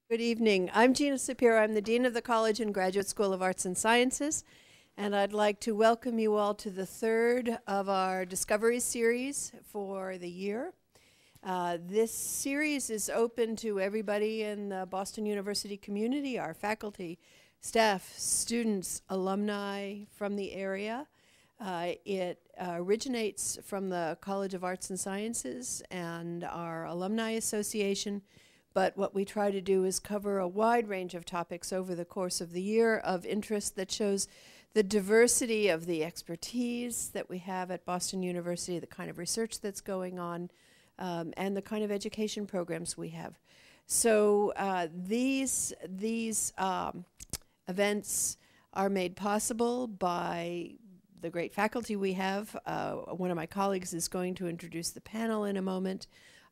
Good evening. I'm Gina Sapiro. I'm the Dean of the College and Graduate School of Arts and Sciences, and I'd like to welcome you all to the third of our Discovery series for the year. This series is open to everybody in the Boston University community, our faculty, staff, students, alumni from the area. It originates from the College of Arts and Sciences and our Alumni Association. But what we try to do is cover a wide range of topics over the course of the year of interest that shows the diversity of the expertise that we have at Boston University, the kind of research that's going on, and the kind of education programs we have. So these events are made possible by the great faculty we have. One of my colleagues is going to introduce the panel in a moment.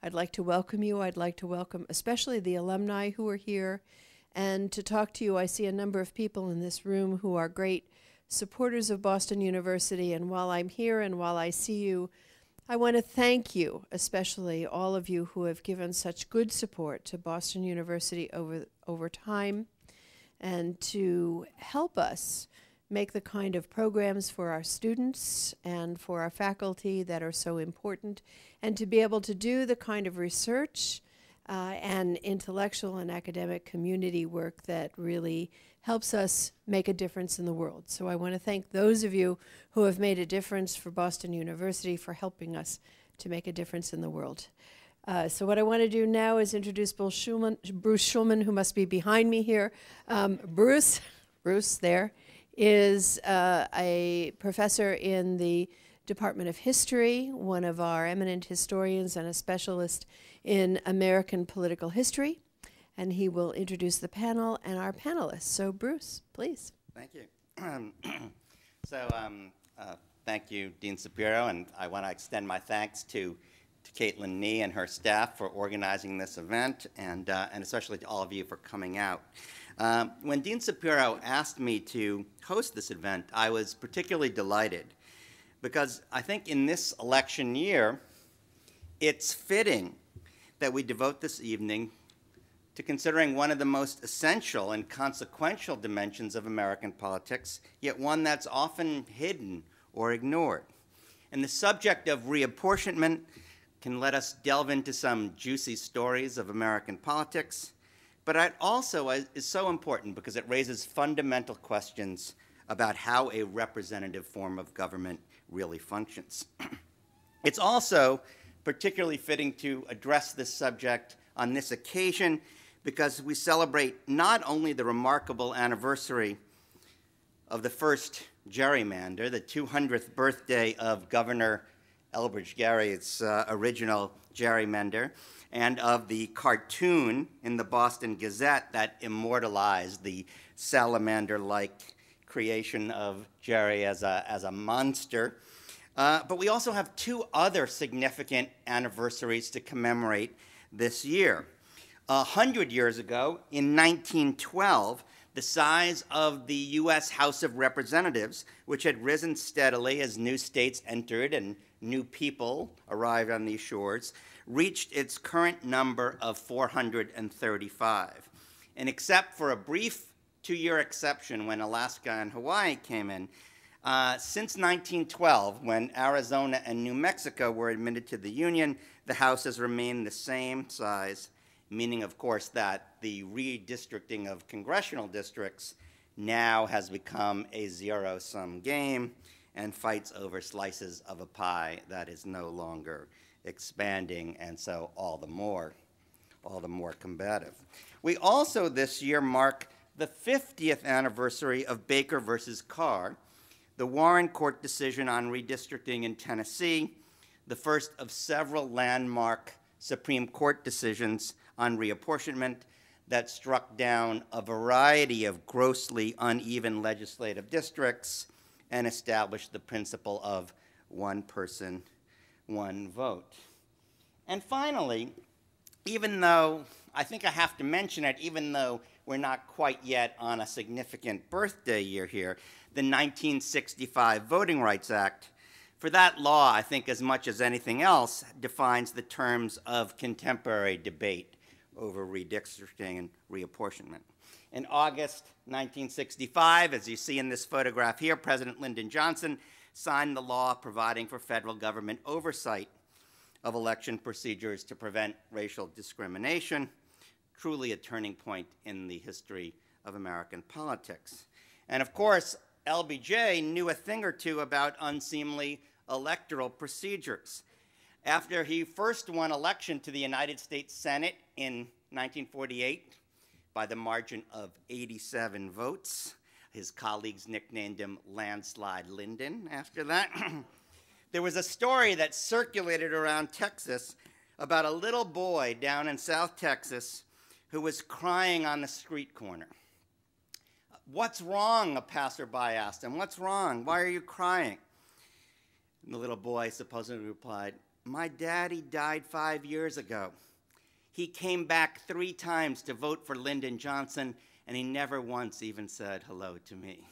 I'd like to welcome you. I'd like to welcome especially the alumni who are here. And to talk to you, I see a number of people in this room who are great supporters of Boston University. And while I'm here and while I see you, I want to thank you, especially all of you who have given such good support to Boston University over time and to help us make the kind of programs for our students and for our faculty that are so important, and to be able to do the kind of research and intellectual and academic community work that really helps us make a difference in the world. So I want to thank those of you who have made a difference for Boston University for helping us to make a difference in the world. So what I want to do now is introduce Bruce Schulman, who must be behind me here. Bruce there, is a professor in the Department of History, one of our eminent historians and a specialist in American political history. And he will introduce the panel and our panelists. So Bruce, please. Thank you. Thank you, Dean Sapiro, and I want to extend my thanks to Caitlin Nee and her staff for organizing this event, and especially to all of you for coming out. When Dean Sapiro asked me to host this event, I was particularly delighted because I think in this election year, it's fitting that we devote this evening to considering one of the most essential and consequential dimensions of American politics, yet one that's often hidden or ignored. And the subject of reapportionment can let us delve into some juicy stories of American politics, but it also is so important because it raises fundamental questions about how a representative form of government really functions. It's also particularly fitting to address this subject on this occasion because we celebrate not only the remarkable anniversary of the first gerrymander, the 200th birthday of Governor Elbridge Gerry's original gerrymander, and of the cartoon in the Boston Gazette that immortalized the salamander-like creation of Gerry as a monster. But we also have two other significant anniversaries to commemorate this year. 100 years ago, in 1912, the size of the U.S. House of Representatives, which had risen steadily as new states entered and new people arrived on these shores, reached its current number of 435. And except for a brief two-year exception when Alaska and Hawaii came in, since 1912, when Arizona and New Mexico were admitted to the Union, the House has remained the same size, meaning, of course, that the redistricting of congressional districts now has become a zero-sum game and fights over slices of a pie that is no longer expanding, and so all the more combative. We also this year mark the 50th anniversary of Baker versus Carr, the Warren Court decision on redistricting in Tennessee, the first of several landmark Supreme Court decisions on reapportionment that struck down a variety of grossly uneven legislative districts and established the principle of one person, one vote. And finally, even though, I think I have to mention it, even though we're not quite yet on a significant birthday year here, the 1965 Voting Rights Act, for that law, I think as much as anything else, defines the terms of contemporary debate over redistricting and reapportionment. In August 1965, as you see in this photograph here, President Lyndon Johnson signed the law providing for federal government oversight of election procedures to prevent racial discrimination, truly a turning point in the history of American politics. And of course, LBJ knew a thing or two about unseemly electoral procedures. After he first won election to the United States Senate in 1948 by the margin of 87 votes, his colleagues nicknamed him Landslide Lyndon after that. There was a story that circulated around Texas about a little boy down in South Texas who was crying on the street corner. "What's wrong?" a passerby asked him. "What's wrong? Why are you crying?" And the little boy supposedly replied, "My daddy died 5 years ago. He came back 3 times to vote for Lyndon Johnson, and he never once even said hello to me."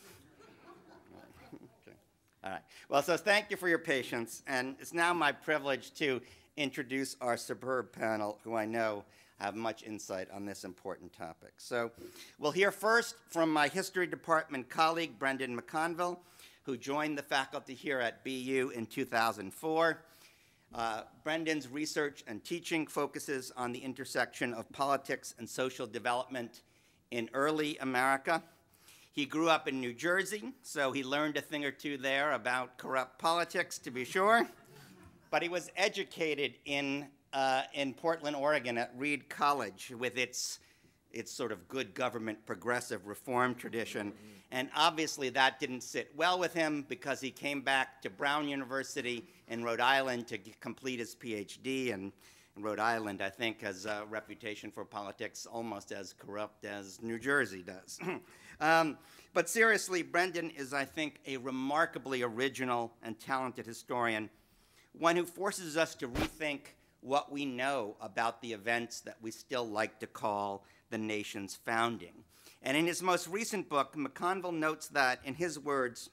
Okay. All right. Well, so thank you for your patience, and it's now my privilege to introduce our superb panel, who I know have much insight on this important topic. So we'll hear first from my history department colleague, Brendan McConville, who joined the faculty here at BU in 2004. Brendan's research and teaching focuses on the intersection of politics and social development in early America. He grew up in New Jersey, so he learned a thing or two there about corrupt politics, to be sure. But he was educated in Portland, Oregon at Reed College with its sort of good government progressive reform tradition. And obviously that didn't sit well with him because he came back to Brown University in Rhode Island to complete his PhD. And Rhode Island, I think, has a reputation for politics almost as corrupt as New Jersey does. But seriously, Brendan is, I think, a remarkably original and talented historian, one who forces us to rethink what we know about the events that we still like to call the nation's founding. And in his most recent book, McConville notes that, in his words,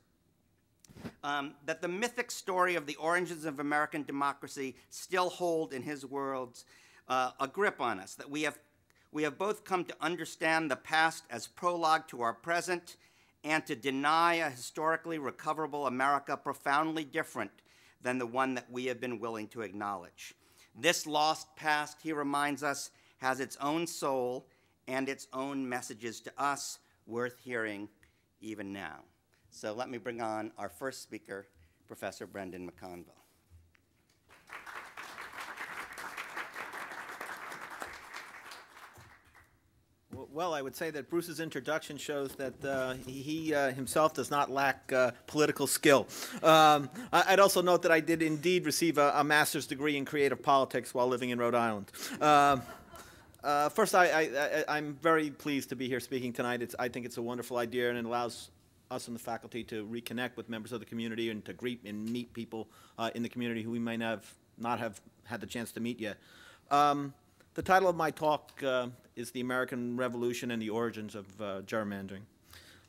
that the mythic story of the origins of American democracy still hold, in his words, a grip on us, that we have both come to understand the past as prologue to our present and to deny a historically recoverable America profoundly different than the one that we have been willing to acknowledge. This lost past, he reminds us, has its own soul and its own messages to us worth hearing even now. So let me bring on our first speaker, Professor Brendan McConville. Well, I would say that Bruce's introduction shows that he himself does not lack political skill. I'd also note that I did indeed receive a master's degree in creative politics while living in Rhode Island. First, I'm very pleased to be here speaking tonight. I think it's a wonderful idea, and it allows us in the faculty to reconnect with members of the community and to greet and meet people in the community who we may not have had the chance to meet yet. The title of my talk is The American Revolution and the Origins of Gerrymandering.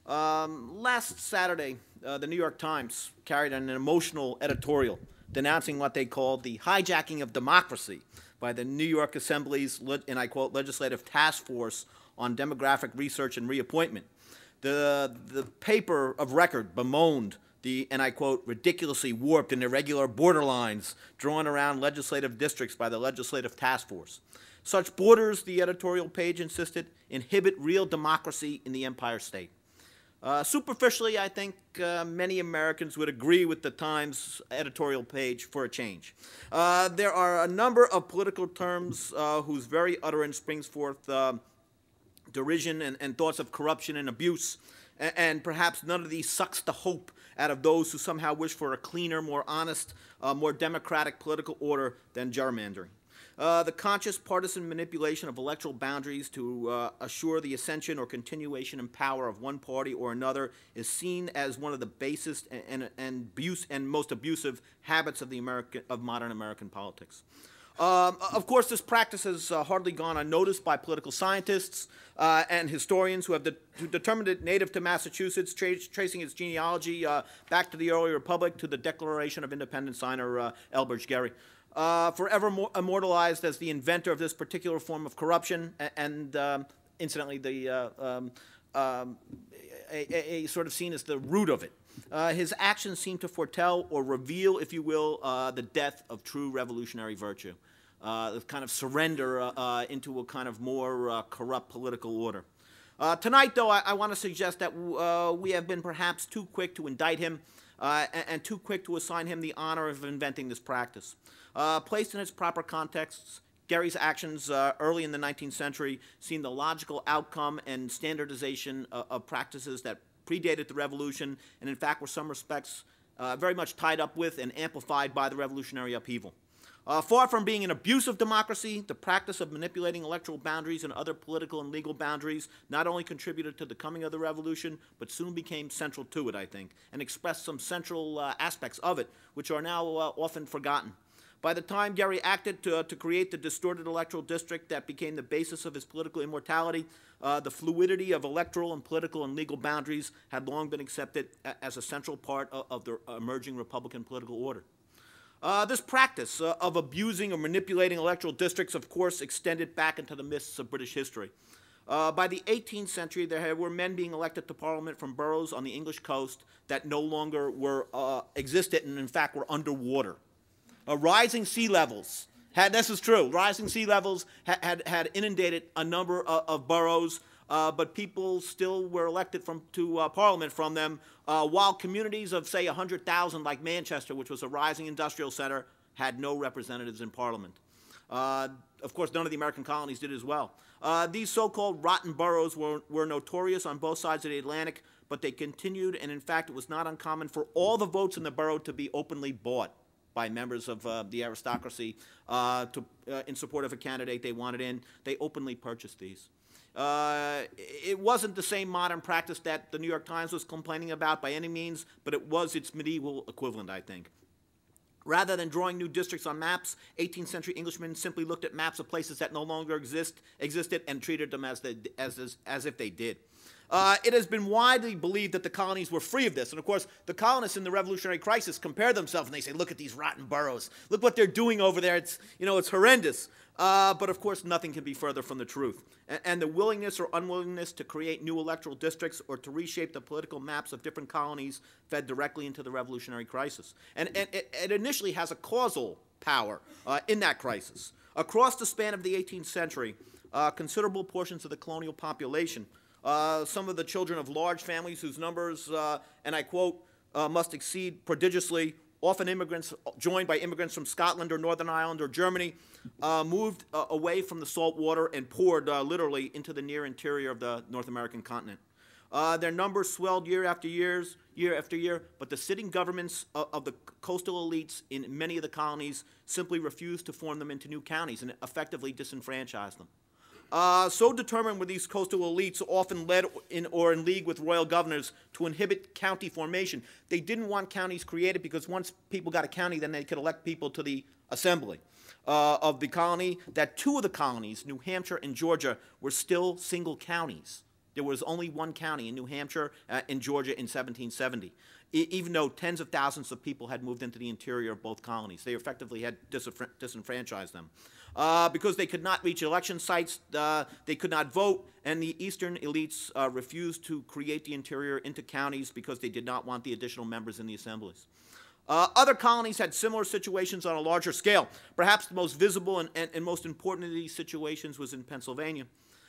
Last Saturday, the New York Times carried an emotional editorial denouncing what they called the hijacking of democracy by the New York Assembly's, and I quote, legislative task force on demographic research and reappointment. The paper of record bemoaned the, and I quote, ridiculously warped and irregular borderlines drawn around legislative districts by the legislative task force. Such borders, the editorial page insisted, inhibit real democracy in the Empire State. Superficially, I think many Americans would agree with the Times editorial page for a change. There are a number of political terms whose very utterance brings forth derision and thoughts of corruption and abuse, and perhaps none of these sucks the hope out of those who somehow wish for a cleaner, more honest, more democratic political order than gerrymandering. The conscious partisan manipulation of electoral boundaries to assure the ascension or continuation in power of one party or another is seen as one of the basest and most abusive habits of modern American politics. Of course, this practice has hardly gone unnoticed by political scientists and historians who have determined it native to Massachusetts, tracing its genealogy back to the early republic to the Declaration of Independence signer Elbridge Gerry. forever immortalized as the inventor of this particular form of corruption, and incidentally, a sort of seen as the root of it. His actions seem to foretell or reveal, if you will, the death of true revolutionary virtue, the kind of surrender into a kind of more corrupt political order. Tonight, though, I want to suggest that we have been perhaps too quick to indict him and too quick to assign him the honor of inventing this practice. Placed in its proper contexts, Gerry's actions early in the 19th century seemed the logical outcome and standardization of practices that predated the revolution and, in fact, were in some respects very much tied up with and amplified by the revolutionary upheaval. Far from being an abuse of democracy, the practice of manipulating electoral boundaries and other political and legal boundaries not only contributed to the coming of the revolution, but soon became central to it, I think, and expressed some central aspects of it, which are now often forgotten. By the time Gerry acted to create the distorted electoral district that became the basis of his political immortality, the fluidity of electoral and political and legal boundaries had long been accepted as a central part of the emerging Republican political order. This practice of abusing or manipulating electoral districts, of course, extended back into the mists of British history. By the 18th century, there were men being elected to Parliament from boroughs on the English coast that no longer existed and, in fact, were underwater. Rising sea levels, this is true, rising sea levels had inundated a number of boroughs, but people still were elected to Parliament from them, while communities of, say, 100,000 like Manchester, which was a rising industrial center, had no representatives in Parliament. Of course, none of the American colonies did as well. These so-called rotten boroughs were notorious on both sides of the Atlantic, but they continued, and in fact, it was not uncommon for all the votes in the borough to be openly bought by members of the aristocracy in support of a candidate they wanted in. They openly purchased these. It wasn't the same modern practice that the New York Times was complaining about by any means, but it was its medieval equivalent, I think. Rather than drawing new districts on maps, 18th century Englishmen simply looked at maps of places that no longer existed and treated them as if they did. It has been widely believed that the colonies were free of this. And, of course, the colonists in the Revolutionary Crisis compare themselves and they say, look at these rotten boroughs. Look what they're doing over there. It's horrendous. But, of course, nothing can be further from the truth. And the willingness or unwillingness to create new electoral districts or to reshape the political maps of different colonies fed directly into the Revolutionary Crisis. And it initially has a causal power in that crisis. Across the span of the 18th century, considerable portions of the colonial population, some of the children of large families whose numbers, and I quote, must exceed prodigiously, often immigrants joined by immigrants from Scotland or Northern Ireland or Germany, moved away from the salt water and poured literally into the near interior of the North American continent. Their numbers swelled year after year, but the sitting governments of the coastal elites in many of the colonies simply refused to form them into new counties and effectively disenfranchised them. So determined were these coastal elites, often led in league with royal governors, to inhibit county formation. They didn't want counties created because once people got a county, then they could elect people to the assembly of the colony, that two of the colonies, New Hampshire and Georgia, were still single counties. There was only one county in New Hampshire and Georgia in 1770, even though tens of thousands of people had moved into the interior of both colonies. They effectively had disenfranchised them. Because they could not reach election sites, they could not vote, and the eastern elites refused to create the interior into counties because they did not want the additional members in the assemblies. Other colonies had similar situations on a larger scale. Perhaps the most visible and most important of these situations was in Pennsylvania.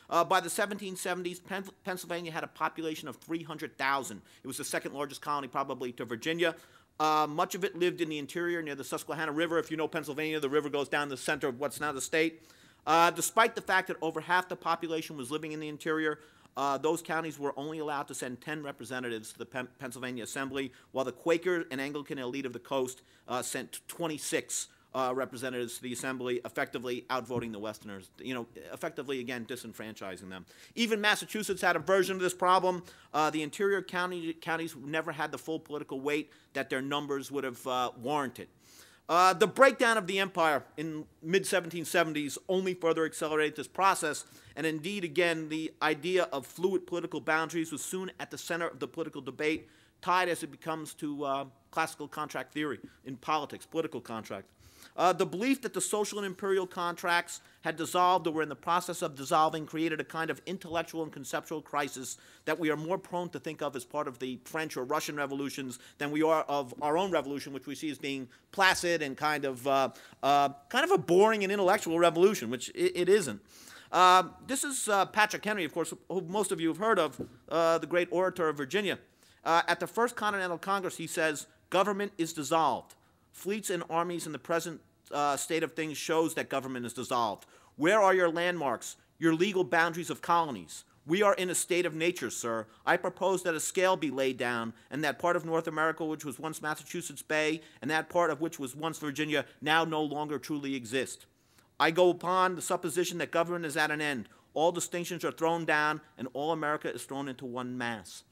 By the 1770s, Pennsylvania had a population of 300,000. It was the second largest colony probably to Virginia. Much of it lived in the interior near the Susquehanna River. If you know Pennsylvania, the river goes down the center of what's now the state. Despite the fact that over half the population was living in the interior, those counties were only allowed to send 10 representatives to the Pennsylvania Assembly, while the Quaker and Anglican elite of the coast sent 26 representatives to the Assembly, effectively outvoting the Westerners, effectively, again, disenfranchising them. Even Massachusetts had a version of this problem. The interior counties never had the full political weight that their numbers would have warranted. The breakdown of the empire in mid-1770s only further accelerated this process, and indeed, again, the idea of fluid political boundaries was soon at the center of the political debate, tied as it becomes to classical contract theory in politics, political contract. The belief that the social and imperial contracts had dissolved or were in the process of dissolving created a kind of intellectual and conceptual crisis that we are more prone to think of as part of the French or Russian revolutions than we are of our own revolution, which we see as being placid and kind of a boring and intellectual revolution, which it isn't. This is Patrick Henry, of course, who most of you have heard of, the great orator of Virginia. At the First Continental Congress, he says, "Government is dissolved. Fleets and armies in the present state of things shows that government is dissolved. Where are your landmarks, your legal boundaries of colonies? We are in a state of nature, sir. I propose that a scale be laid down, and that part of North America which was once Massachusetts Bay, and that part of which was once Virginia, now no longer truly exist. I go upon the supposition that government is at an end. All distinctions are thrown down, and all America is thrown into one mass."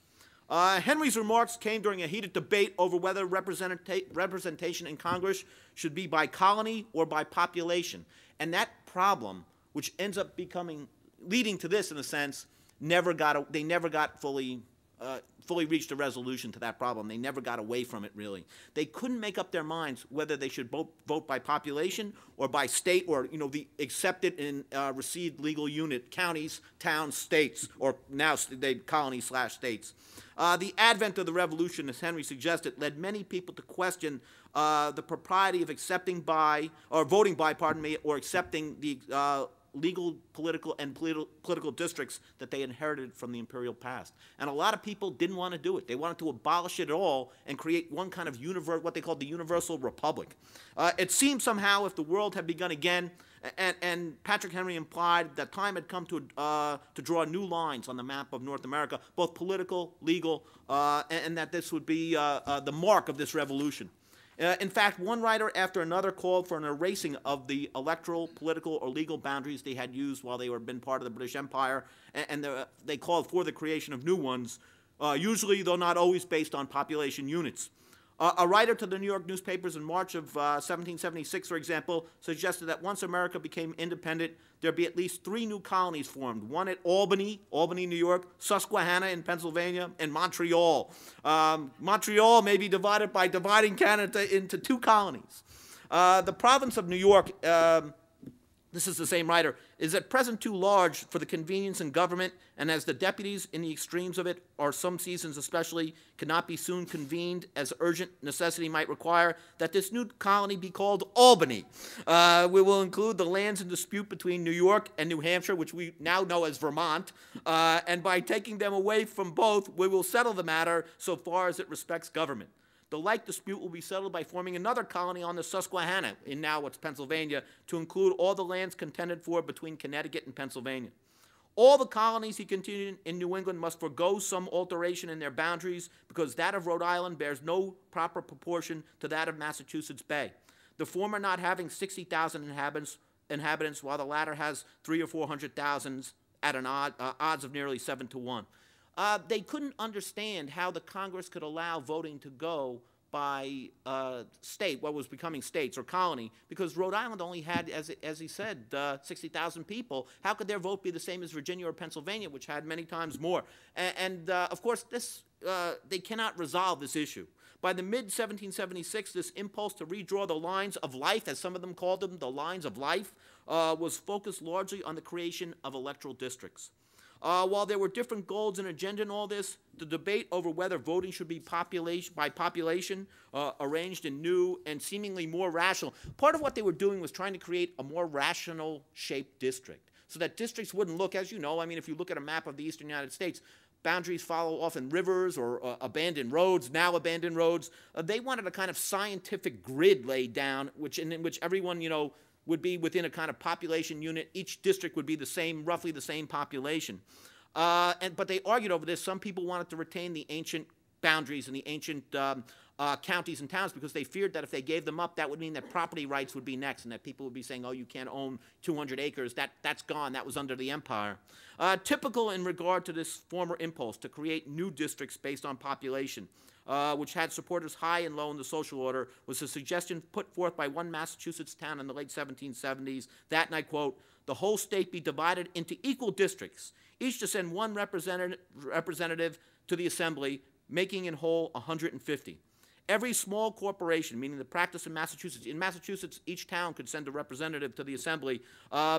Henry's remarks came during a heated debate over whether representation in Congress should be by colony or by population. And that problem, which ends up leading to this in a sense, they never got fully reached a resolution to that problem. They never got away from it, really. They couldn't make up their minds whether they should vote by population or by state, or the accepted and received legal unit, counties, towns, states, or now colonies/states. The advent of the revolution, as Henry suggested, led many people to question the propriety of voting by, or accepting the legal, political districts that they inherited from the imperial past. And a lot of people didn't want to do it. They wanted to abolish it all and create one kind of what they called the universal republic. It seemed somehow if the world had begun again, and Patrick Henry implied that time had come to draw new lines on the map of North America, both political, legal, and that this would be the mark of this revolution. In fact, one writer after another called for an erasing of the electoral, political, or legal boundaries they had used while they were been part of the British Empire, and they called for the creation of new ones, usually, though not always, based on population units. A writer to the New York newspapers in March of 1776, for example, suggested that once America became independent, there'd be at least 3 new colonies formed, one at Albany, New York, Susquehanna in Pennsylvania, and Montreal. Montreal may be divided by dividing Canada into 2 colonies. The province of New York, this is the same writer, is at present too large for the convenience in government, and as the deputies in the extremes of it, or some seasons especially, cannot be soon convened as urgent necessity might require, that this new colony be called Albany. We will include the lands in dispute between New York and New Hampshire, which we now know as Vermont, and by taking them away from both, we will settle the matter so far as it respects government. The like dispute will be settled by forming another colony on the Susquehanna, in now what's Pennsylvania, to include all the lands contended for between Connecticut and Pennsylvania. All the colonies, he continued, in New England must forego some alteration in their boundaries, because that of Rhode Island bears no proper proportion to that of Massachusetts Bay, the former not having 60,000 inhabitants, while the latter has 300,000 or 400,000 at an odds of nearly 7 to 1. They couldn't understand how the Congress could allow voting to go by state, what was becoming states or colony, because Rhode Island only had, as he said, 60,000 people. How could their vote be the same as Virginia or Pennsylvania, which had many times more? And of course, they cannot resolve this issue. By the mid-1776, this impulse to redraw the lines of life, as some of them called them, the lines of life, was focused largely on the creation of electoral districts. While there were different goals and agenda in all this, the debate over whether voting should be by population, arranged in new and seemingly more rational. Part of what they were doing was trying to create a more rational shaped district, so that districts wouldn't look, as you know, I mean, if you look at a map of the eastern United States, boundaries follow often rivers or abandoned roads, now abandoned roads. They wanted a kind of scientific grid laid down, in which everyone, would be within a kind of population unit. Each district would be roughly the same population. But they argued over this. Some people wanted to retain the ancient boundaries and the ancient counties and towns, because they feared that if they gave them up, that would mean that property rights would be next, and that people would be saying, oh, you can't own 200 acres. That's gone. That was under the empire. Typical in regard to this former impulse to create new districts based on population, which had supporters high and low in the social order, was a suggestion put forth by one Massachusetts town in the late 1770s that, and I quote, "the whole state be divided into equal districts, each to send one representative to the assembly, making in whole 150. Every small corporation, meaning the practice in Massachusetts, each town could send a representative to the assembly.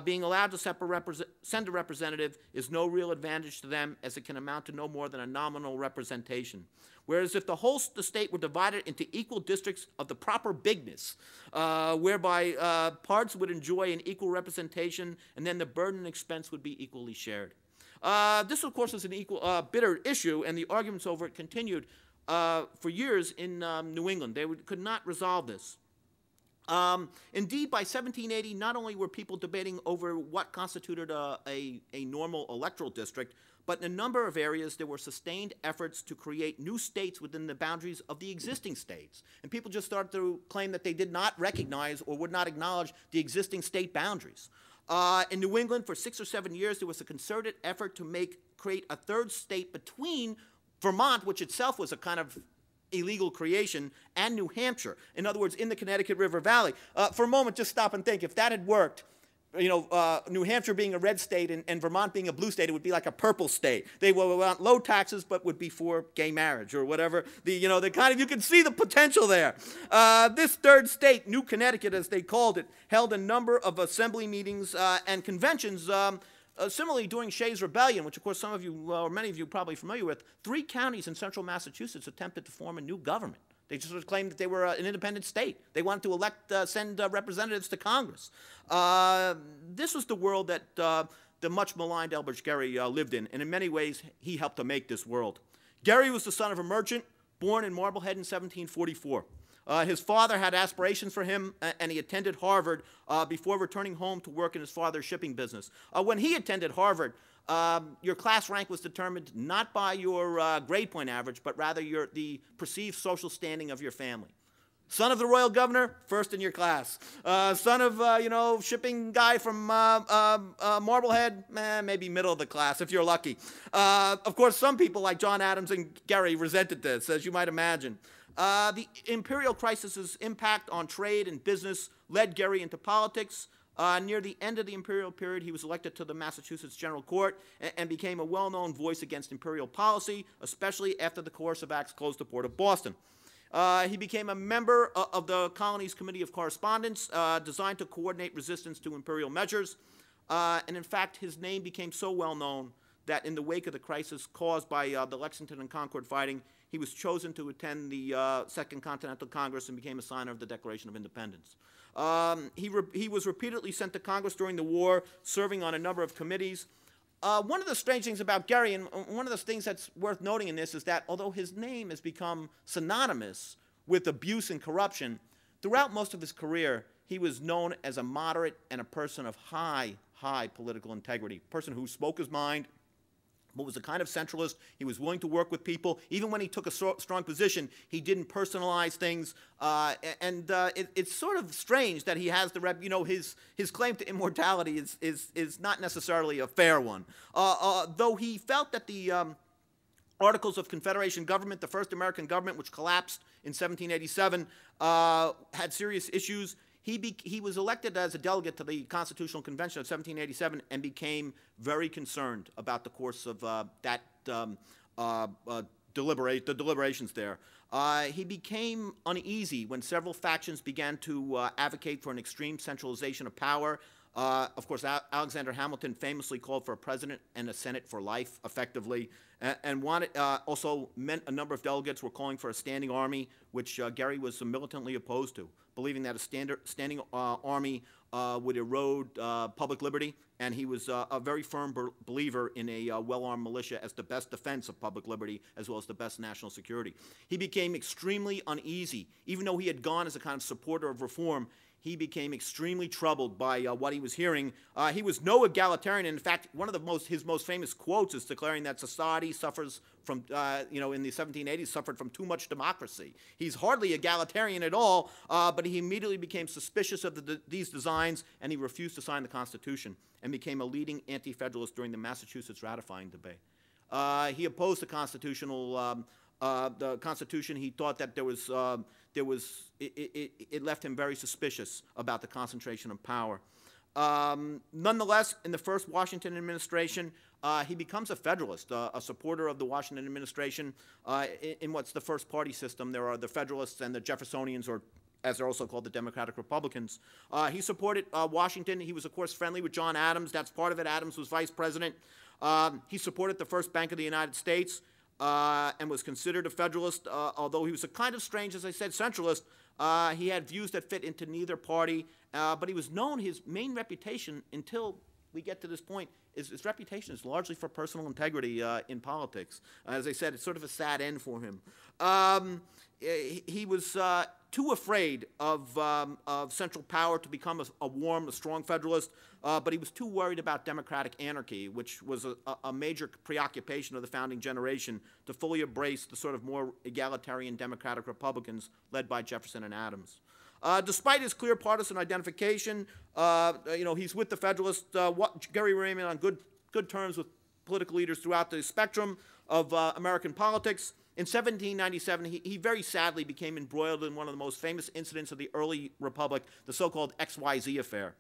Being allowed to send a representative is no real advantage to them, as it can amount to no more than a nominal representation. Whereas if the state were divided into equal districts of the proper bigness, whereby parts would enjoy an equal representation, and then the burden and expense would be equally shared. This, of course, is an bitter issue, and the arguments over it continued for years in New England. They could not resolve this. Indeed, by 1780, not only were people debating over what constituted a normal electoral district, but in a number of areas there were sustained efforts to create new states within the boundaries of the existing states. And people just started to claim that they did not recognize or would not acknowledge the existing state boundaries. In New England, for 6 or 7 years, there was a concerted effort to create a third state between Vermont, which itself was a kind of illegal creation, and New Hampshire. In other words, in the Connecticut River Valley. For a moment, just stop and think. If that had worked, New Hampshire being a red state and Vermont being a blue state, it would be like a purple state. They would want low taxes, but would be for gay marriage or whatever. You can see the potential there. This third state, New Connecticut, as they called it, held a number of assembly meetings and conventions. Similarly, during Shays' Rebellion, which of course some of you, or many of you, are probably familiar with, 3 counties in central Massachusetts attempted to form a new government. They just sort of claimed that they were an independent state. They wanted to send representatives to Congress. This was the world that the much maligned Elbridge Gerry lived in, and in many ways he helped to make this world. Gerry was the son of a merchant born in Marblehead in 1744. His father had aspirations for him, and he attended Harvard before returning home to work in his father's shipping business. When he attended Harvard, your class rank was determined not by your grade point average, but rather the perceived social standing of your family. Son of the royal governor, first in your class. Son of, shipping guy from Marblehead, maybe middle of the class, if you're lucky. Of course, some people like John Adams and Gerry resented this, as you might imagine. The imperial crisis's impact on trade and business led Gerry into politics. Near the end of the imperial period, he was elected to the Massachusetts General Court and became a well-known voice against imperial policy, especially after the coercive acts closed the port of Boston. He became a member of the colony's Committee of Correspondence, designed to coordinate resistance to imperial measures. And in fact, his name became so well-known that in the wake of the crisis caused by the Lexington and Concord fighting, he was chosen to attend the Second Continental Congress and became a signer of the Declaration of Independence. He was repeatedly sent to Congress during the war, serving on a number of committees. One of the strange things about Gerry, and one of the things that's worth noting in this, is that although his name has become synonymous with abuse and corruption, throughout most of his career, he was known as a moderate and a person of high political integrity, a person who spoke his mind, but was a kind of centralist. He was willing to work with people. Even when he took a strong position, he didn't personalize things. It's sort of strange that he has the rep. His claim to immortality is not necessarily a fair one. Though he felt that the Articles of Confederation government, the first American government, which collapsed in 1787, had serious issues. He was elected as a delegate to the Constitutional Convention of 1787 and became very concerned about the course of the deliberations there. He became uneasy when several factions began to advocate for an extreme centralization of power. Of course, Alexander Hamilton famously called for a president and a Senate for life, effectively, and also meant a number of delegates were calling for a standing army, which Gerry was militantly opposed to, believing that a standing army would erode public liberty, and he was a very firm believer in a well-armed militia as the best defense of public liberty as well as the best national security. He became extremely uneasy. Even though he had gone as a kind of supporter of reform, he became extremely troubled by what he was hearing. He was no egalitarian. In fact, one of his most famous quotes is declaring that society suffers from, in the 1780s, suffered from too much democracy. He's hardly egalitarian at all, but he immediately became suspicious of these designs, and he refused to sign the Constitution and became a leading anti-federalist during the Massachusetts ratifying debate. He opposed the Constitution. He thought that it left him very suspicious about the concentration of power. Nonetheless, in the first Washington administration, he becomes a Federalist, a supporter of the Washington administration. In what's the first party system, there are the Federalists and the Jeffersonians, or as they're also called, the Democratic Republicans. He supported Washington. He was, of course, friendly with John Adams. That's part of it. Adams was vice president. He supported the first Bank of the United States and was considered a Federalist, although he was a kind of strange, as I said, centralist. He had views that fit into neither party, but he was known, his main reputation, until we get to this point, his reputation is largely for personal integrity in politics. As I said, it's sort of a sad end for him. He was too afraid of central power to become a warm, a strong Federalist, but he was too worried about democratic anarchy, which was a major preoccupation of the founding generation, to fully embrace the sort of more egalitarian democratic Republicans led by Jefferson and Adams. Despite his clear partisan identification, he's with the Federalists. Gerry remained on good terms with political leaders throughout the spectrum of American politics. In 1797, he very sadly became embroiled in one of the most famous incidents of the early republic, the so-called XYZ affair.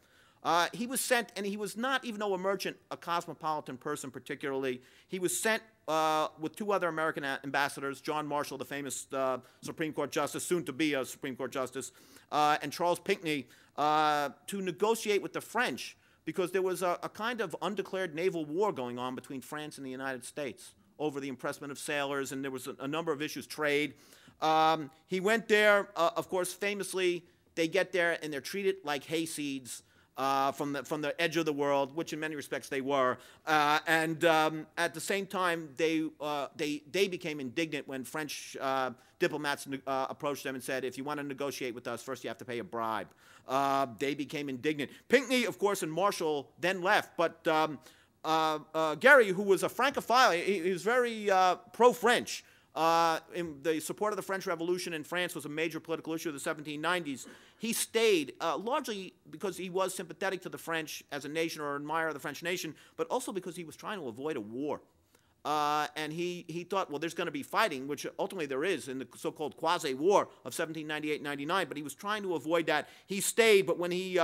He was sent, and he was not, even though a merchant, a cosmopolitan person particularly, he was sent with two other American ambassadors, John Marshall, the famous Supreme Court Justice, soon to be a Supreme Court Justice, and Charles Pinckney, to negotiate with the French, because there was a kind of undeclared naval war going on between France and the United States over the impressment of sailors, and there was a number of issues, trade. He went there, of course, famously, they get there and they're treated like hayseeds from the edge of the world, which in many respects they were. And at the same time, they became indignant when French diplomats approached them and said, if you want to negotiate with us, first you have to pay a bribe. They became indignant. Pinckney, of course, and Marshall then left, but Gerry, who was a Francophile, he was very pro-French. In the support of the French Revolution in France was a major political issue of the 1790s. He stayed largely because he was sympathetic to the French as a nation, or admirer of the French nation, but also because he was trying to avoid a war. And he thought, well, there's going to be fighting, which ultimately there is in the so-called quasi-war of 1798-99, but he was trying to avoid that. He stayed, but when he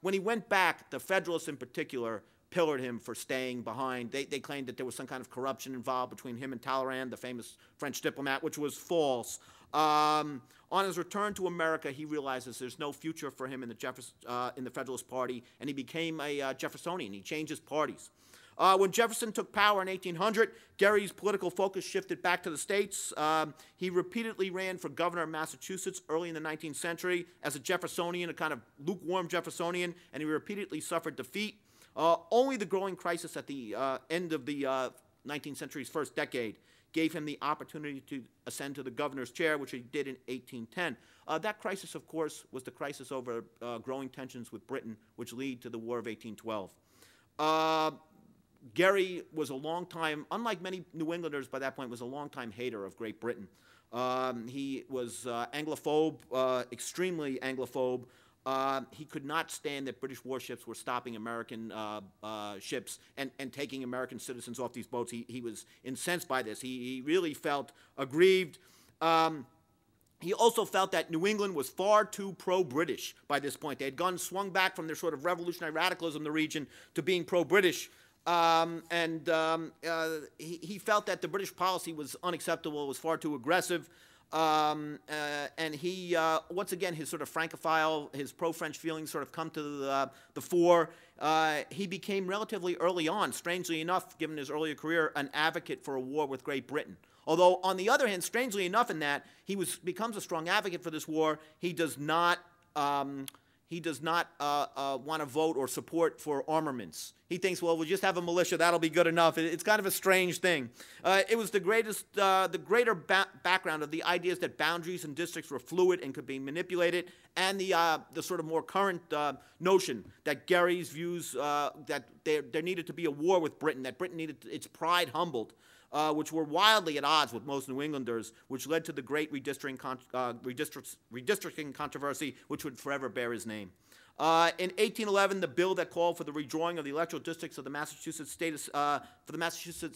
went back, the Federalists in particular pillared him for staying behind. They claimed that there was some kind of corruption involved between him and Talleyrand, the famous French diplomat, which was false. On his return to America, he realizes there's no future for him in the Federalist Party, and he became a Jeffersonian. He changed his parties. When Jefferson took power in 1800, Gerry's political focus shifted back to the states. He repeatedly ran for governor of Massachusetts early in the 19th century as a Jeffersonian, a kind of lukewarm Jeffersonian, and he repeatedly suffered defeat. Only the growing crisis at the end of the 19th century's first decade gave him the opportunity to ascend to the governor's chair, which he did in 1810. That crisis, of course, was the crisis over growing tensions with Britain, which led to the War of 1812. Gerry was a long time, unlike many New Englanders by that point, was a long-time hater of Great Britain. He was Anglophobe, extremely Anglophobe. He could not stand that British warships were stopping American ships and taking American citizens off these boats. He was incensed by this. He really felt aggrieved. He also felt that New England was far too pro-British by this point. They had swung back from their sort of revolutionary radicalism in the region to being pro-British. He felt that the British policy was unacceptable, was far too aggressive. And he, once again, his sort of Francophile, his pro-French feelings sort of come to the fore. He became relatively early on, strangely enough, given his earlier career, an advocate for a war with Great Britain. Although, on the other hand, strangely enough in that, he becomes a strong advocate for this war. He does not want to vote or support for armaments. He thinks, well, we'll just have a militia, that'll be good enough. It's kind of a strange thing. It was the greater background of the ideas that boundaries and districts were fluid and could be manipulated, and the sort of more current notion that Gerry's views that there needed to be a war with Britain, that Britain needed its pride humbled, which were wildly at odds with most New Englanders, which led to the great redistricting controversy, which would forever bear his name. In 1811, the bill that called for the redrawing of the electoral districts of the Massachusetts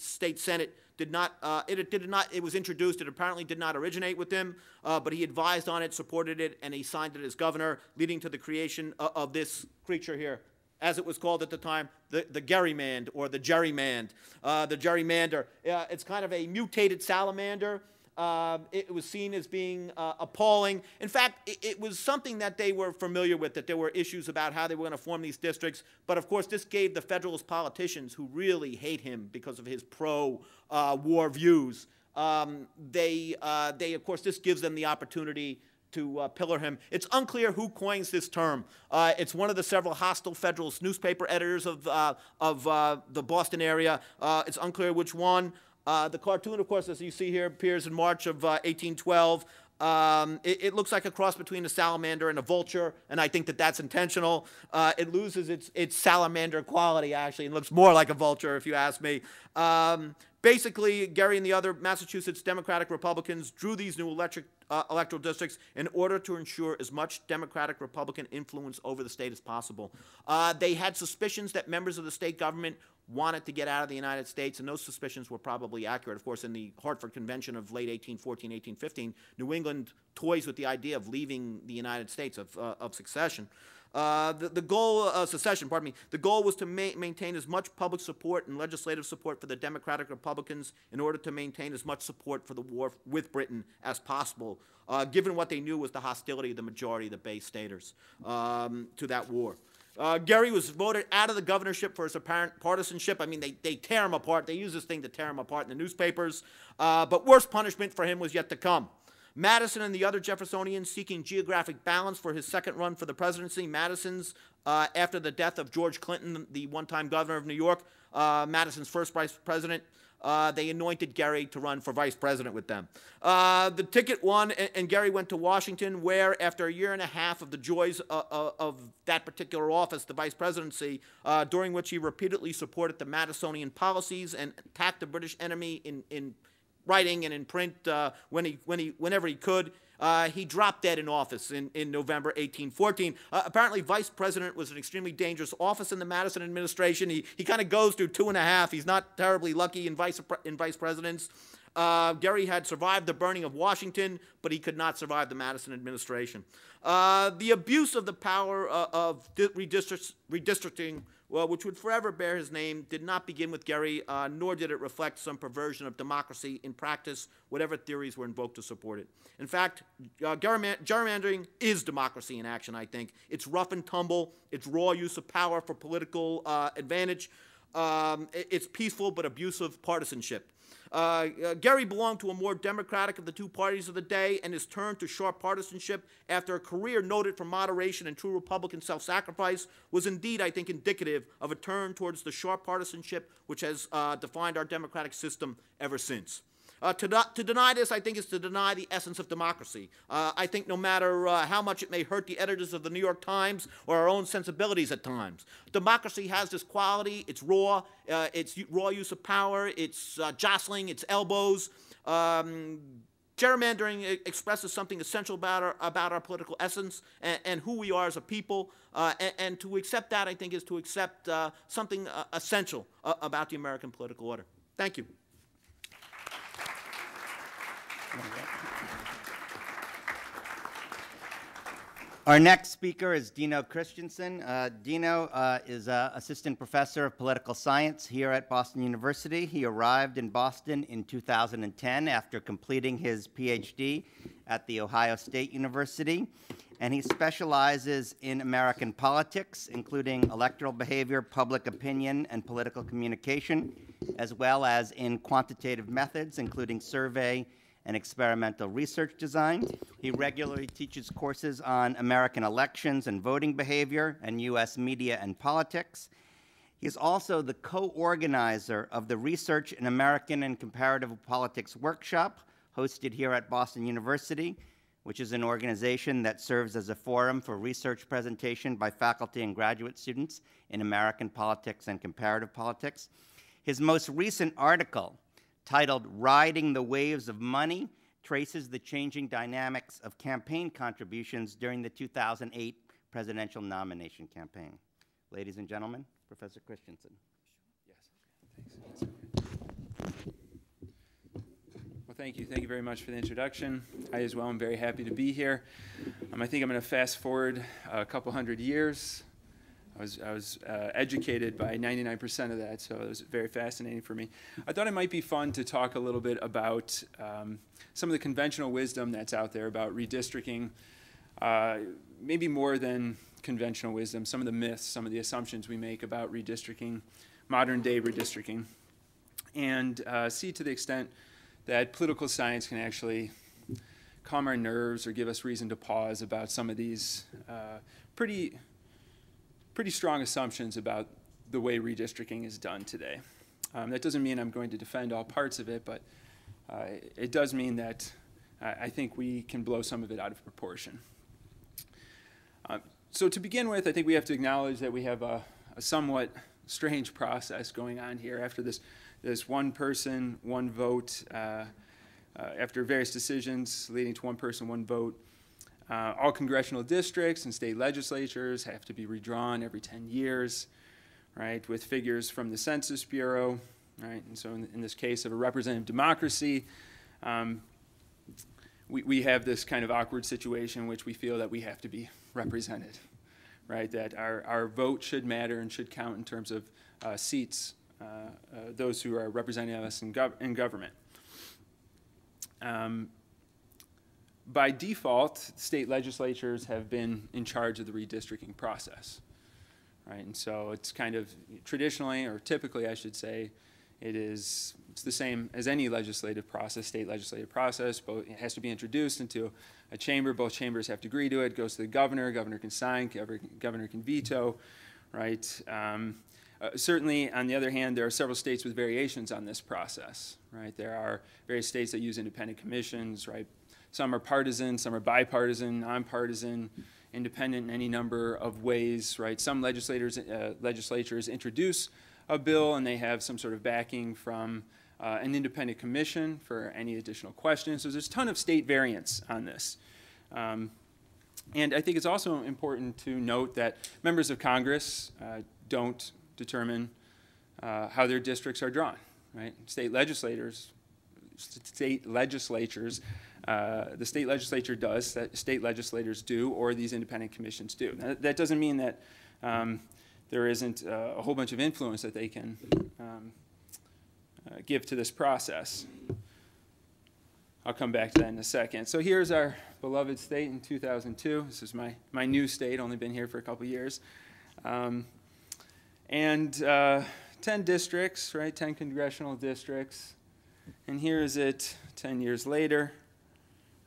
State Senate it was introduced. It apparently did not originate with him, but he advised on it, supported it, and he signed it as governor, leading to the creation of this creature here, as it was called at the time, the Gerrymand or the Gerrymander. It's kind of a mutated salamander. It was seen as being appalling. In fact, it was something that they were familiar with, that there were issues about how they were going to form these districts. But, of course, this gave the Federalist politicians who really hate him because of his pro-war views, of course, this gives them the opportunity to pillar him. It's unclear who coins this term. It's one of the several hostile Federalist newspaper editors of the Boston area. It's unclear which one. The cartoon, of course, as you see here, appears in March of 1812. It looks like a cross between a salamander and a vulture, and I think that that's intentional. It loses its salamander quality, actually, and looks more like a vulture, if you ask me. Basically, Gerry and the other Massachusetts Democratic Republicans drew these new electoral districts in order to ensure as much Democratic Republican influence over the state as possible. They had suspicions that members of the state government wanted to get out of the United States, and those suspicions were probably accurate. Of course, in the Hartford Convention of late 1814, 1815, New England toys with the idea of leaving the United States, of secession. The goal of secession, the goal was to maintain as much public support and legislative support for the Democratic Republicans in order to maintain as much support for the war with Britain as possible, given what they knew was the hostility of the majority of the Bay Staters to that war. Gerry was voted out of the governorship for his apparent partisanship. I mean, they tear him apart. They use this thing to tear him apart in the newspapers. But worse punishment for him was yet to come. Madison and the other Jeffersonians seeking geographic balance for his second run for the presidency. Madison's, after the death of George Clinton, the one-time governor of New York, Madison's first vice president, they anointed Gerry to run for vice president with them. The ticket won, and Gerry went to Washington, where after a year and a half of the joys of that particular office, the vice presidency, during which he repeatedly supported the Madisonian policies and attacked the British enemy in writing and in print whenever he could. He dropped dead in office in November 1814. Apparently, vice president was an extremely dangerous office in the Madison administration. He kind of goes through 2.5. He's not terribly lucky in vice presidents. Gerry had survived the burning of Washington, but he could not survive the Madison administration. The abuse of the power of redistricting, which would forever bear his name, did not begin with Gerry, nor did it reflect some perversion of democracy in practice, whatever theories were invoked to support it. In fact, gerrymandering is democracy in action, I think. It's rough and tumble. It's raw use of power for political advantage. It's peaceful but abusive partisanship. Gerry belonged to a more democratic of the two parties of the day, and his turn to sharp partisanship after a career noted for moderation and true Republican self-sacrifice was indeed, I think, indicative of a turn towards the sharp partisanship which has defined our democratic system ever since. To deny this, I think, is to deny the essence of democracy. I think no matter how much it may hurt the editors of the New York Times or our own sensibilities at times, democracy has this quality. It's raw. It's raw use of power. It's jostling. It's elbows. Gerrymandering expresses something essential about our political essence and who we are as a people. And to accept that, I think, is to accept something essential about the American political order. Thank you. Our next speaker is Dino Christensen. Dino is assistant professor of political science here at Boston University. He arrived in Boston in 2010 after completing his PhD at The Ohio State University, and he specializes in American politics, including electoral behavior, public opinion, and political communication, as well as in quantitative methods, including survey and experimental research design. He regularly teaches courses on American elections and voting behavior and U.S. media and politics. He is also the co-organizer of the Research in American and Comparative Politics workshop hosted here at Boston University, which is an organization that serves as a forum for research presentation by faculty and graduate students in American politics and comparative politics. His most recent article, titled "Riding the Waves of Money," traces the changing dynamics of campaign contributions during the 2008 presidential nomination campaign. Ladies and gentlemen, Professor Christensen. Yes, thanks. Well, thank you. Thank you very much for the introduction. I as well am very happy to be here. I think I'm going to fast forward a couple hundred years. I was educated by 99% of that, so it was very fascinating for me. I thought it might be fun to talk a little bit about some of the conventional wisdom that's out there about redistricting, maybe more than conventional wisdom, some of the myths, some of the assumptions we make about redistricting, modern day redistricting, and see to the extent that political science can actually calm our nerves or give us reason to pause about some of these pretty strong assumptions about the way redistricting is done today. That doesn't mean I'm going to defend all parts of it, but it does mean that I think we can blow some of it out of proportion. So to begin with, I think we have to acknowledge that we have a somewhat strange process going on here after this one person, one vote, after various decisions leading to one person, one vote. All congressional districts and state legislatures have to be redrawn every 10 years, right, with figures from the Census Bureau, right? And so in this case of a representative democracy, we have this kind of awkward situation in which we feel that we have to be represented, right, that our vote should matter and should count in terms of seats, those who are representing us in government. By default, state legislatures have been in charge of the redistricting process, right? And so it's kind of traditionally, or typically I should say, it's the same as any legislative process, state legislative process. It has to be introduced into a chamber. Both chambers have to agree to it. It goes to the governor. Governor can sign. Governor can veto, right? Certainly, on the other hand, there are several states with variations on this process, right? There are various states that use independent commissions, right? Some are partisan, some are bipartisan, nonpartisan, independent in any number of ways, right? Some legislatures introduce a bill and they have some sort of backing from an independent commission for any additional questions. So there's a ton of state variance on this. And I think it's also important to note that members of Congress don't determine how their districts are drawn, right? State legislatures, the state legislature does, that state legislators do, or these independent commissions do. Now, that doesn't mean that there isn't a whole bunch of influence that they can give to this process. I'll come back to that in a second. So here's our beloved state in 2002. This is my new state, only been here for a couple years. And 10 districts, right, 10 congressional districts. And here is it 10 years later.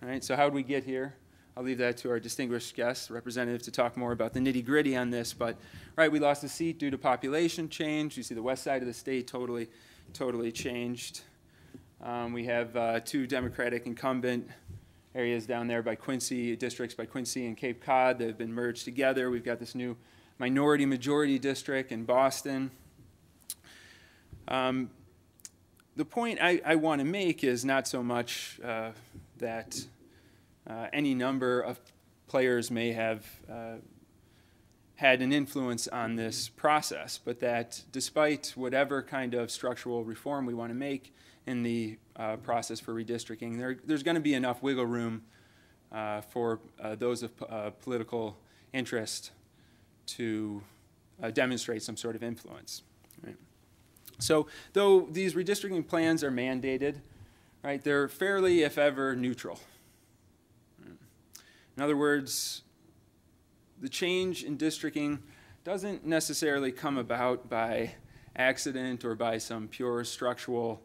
All right, so how did we get here? I'll leave that to our distinguished guest, representative, to talk more about the nitty-gritty on this. But, right, we lost a seat due to population change. You see the west side of the state totally changed. We have 2 Democratic incumbent areas down there by Quincy, districts by Quincy and Cape Cod that have been merged together. We've got this new minority-majority district in Boston. The point I want to make is not so much that any number of players may have had an influence on this process, but that despite whatever kind of structural reform we want to make in the process for redistricting, there's going to be enough wiggle room for those of political interest to demonstrate some sort of influence. Right? So though these redistricting plans are mandated, right, they're fairly, if ever, neutral. In other words, the change in districting doesn't necessarily come about by accident or by some pure structural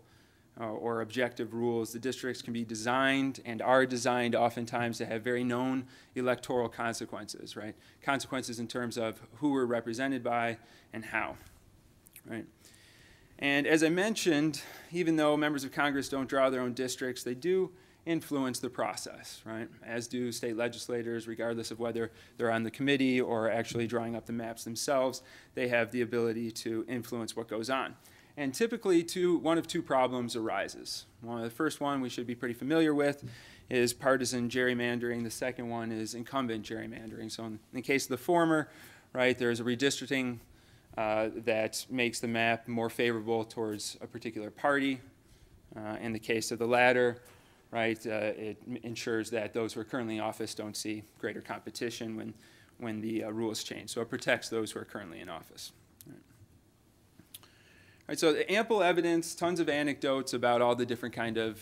or objective rules. The districts can be designed and are designed oftentimes to have very known electoral consequences, right? Consequences in terms of who we're represented by and how, right? And as I mentioned, even though members of Congress don't draw their own districts, they do influence the process, right? As do state legislators, regardless of whether they're on the committee or actually drawing up the maps themselves. They have the ability to influence what goes on. And typically, one of two problems arises. The first one we should be pretty familiar with is partisan gerrymandering. The second one is incumbent gerrymandering. So in the case of the former, right, there's a redistricting that makes the map more favorable towards a particular party. In the case of the latter, right, it ensures that those who are currently in office don't see greater competition when the rules change. So it protects those who are currently in office. All right, so ample evidence, tons of anecdotes about all the different kind of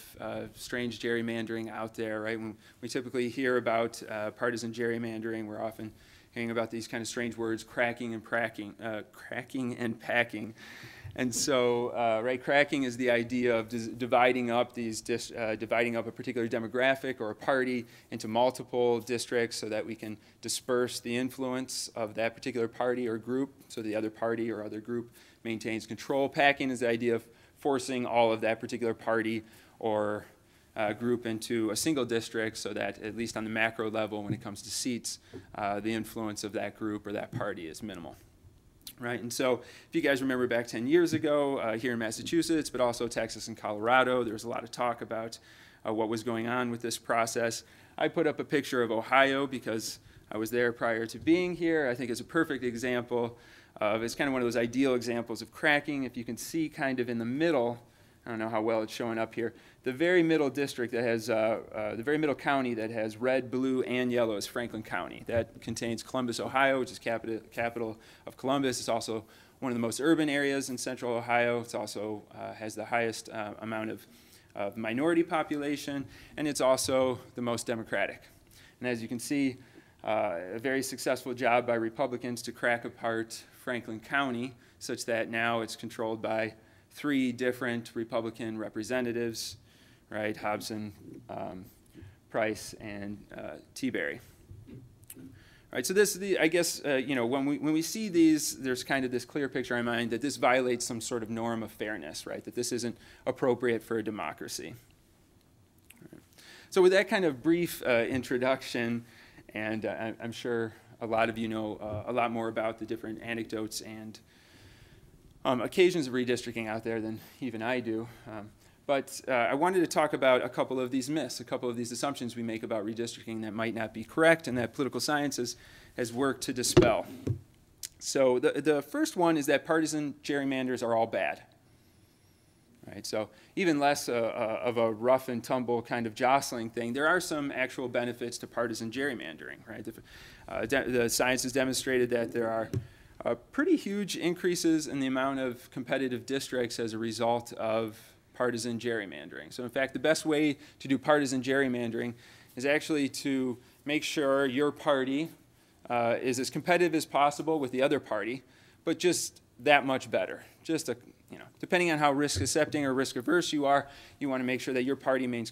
strange gerrymandering out there, right? When we typically hear about partisan gerrymandering, we're often hearing about these kind of strange words, cracking and packing. And so, right, cracking is the idea of dividing up dividing up a particular demographic or a party into multiple districts so that we can disperse the influence of that particular party or group, so the other party or other group maintains control. Packing is the idea of forcing all of that particular party or group into a single district so that, at least on the macro level, when it comes to seats, the influence of that group or that party is minimal. Right, and so if you guys remember back 10 years ago here in Massachusetts, but also Texas and Colorado, there was a lot of talk about what was going on with this process. I put up a picture of Ohio because I was there prior to being here. I think it's a perfect example of, it's kind of one of those ideal examples of cracking. If you can see kind of in the middle, I don't know how well it's showing up here, the very middle district that has, the very middle county that has red, blue, and yellow is Franklin County. That contains Columbus, Ohio, which is capital of Columbus. It's also one of the most urban areas in central Ohio. It's also has the highest amount of minority population, and it's also the most democratic. And as you can see, a very successful job by Republicans to crack apart Franklin County, such that now it's controlled by 3 different Republican representatives, right? Hobson, Price, and T-Berry. Right, so this, I guess, you know, when we see these, there's kind of this clear picture in mind that this violates some sort of norm of fairness, right? That this isn't appropriate for a democracy. Right. So with that kind of brief introduction, and I'm sure a lot of you know a lot more about the different anecdotes and occasions of redistricting out there than even I do. But I wanted to talk about a couple of these myths, a couple of these assumptions we make about redistricting that might not be correct and that political science has worked to dispel. So the first one is that partisan gerrymanders are all bad. Right, so even less of a rough and tumble kind of jostling thing, there are some actual benefits to partisan gerrymandering. Right? The science has demonstrated that there are pretty huge increases in the amount of competitive districts as a result of partisan gerrymandering. So in fact, the best way to do partisan gerrymandering is actually to make sure your party is as competitive as possible with the other party, but just that much better. Just depending on how risk accepting or risk averse you are, you want to make sure that your party maintains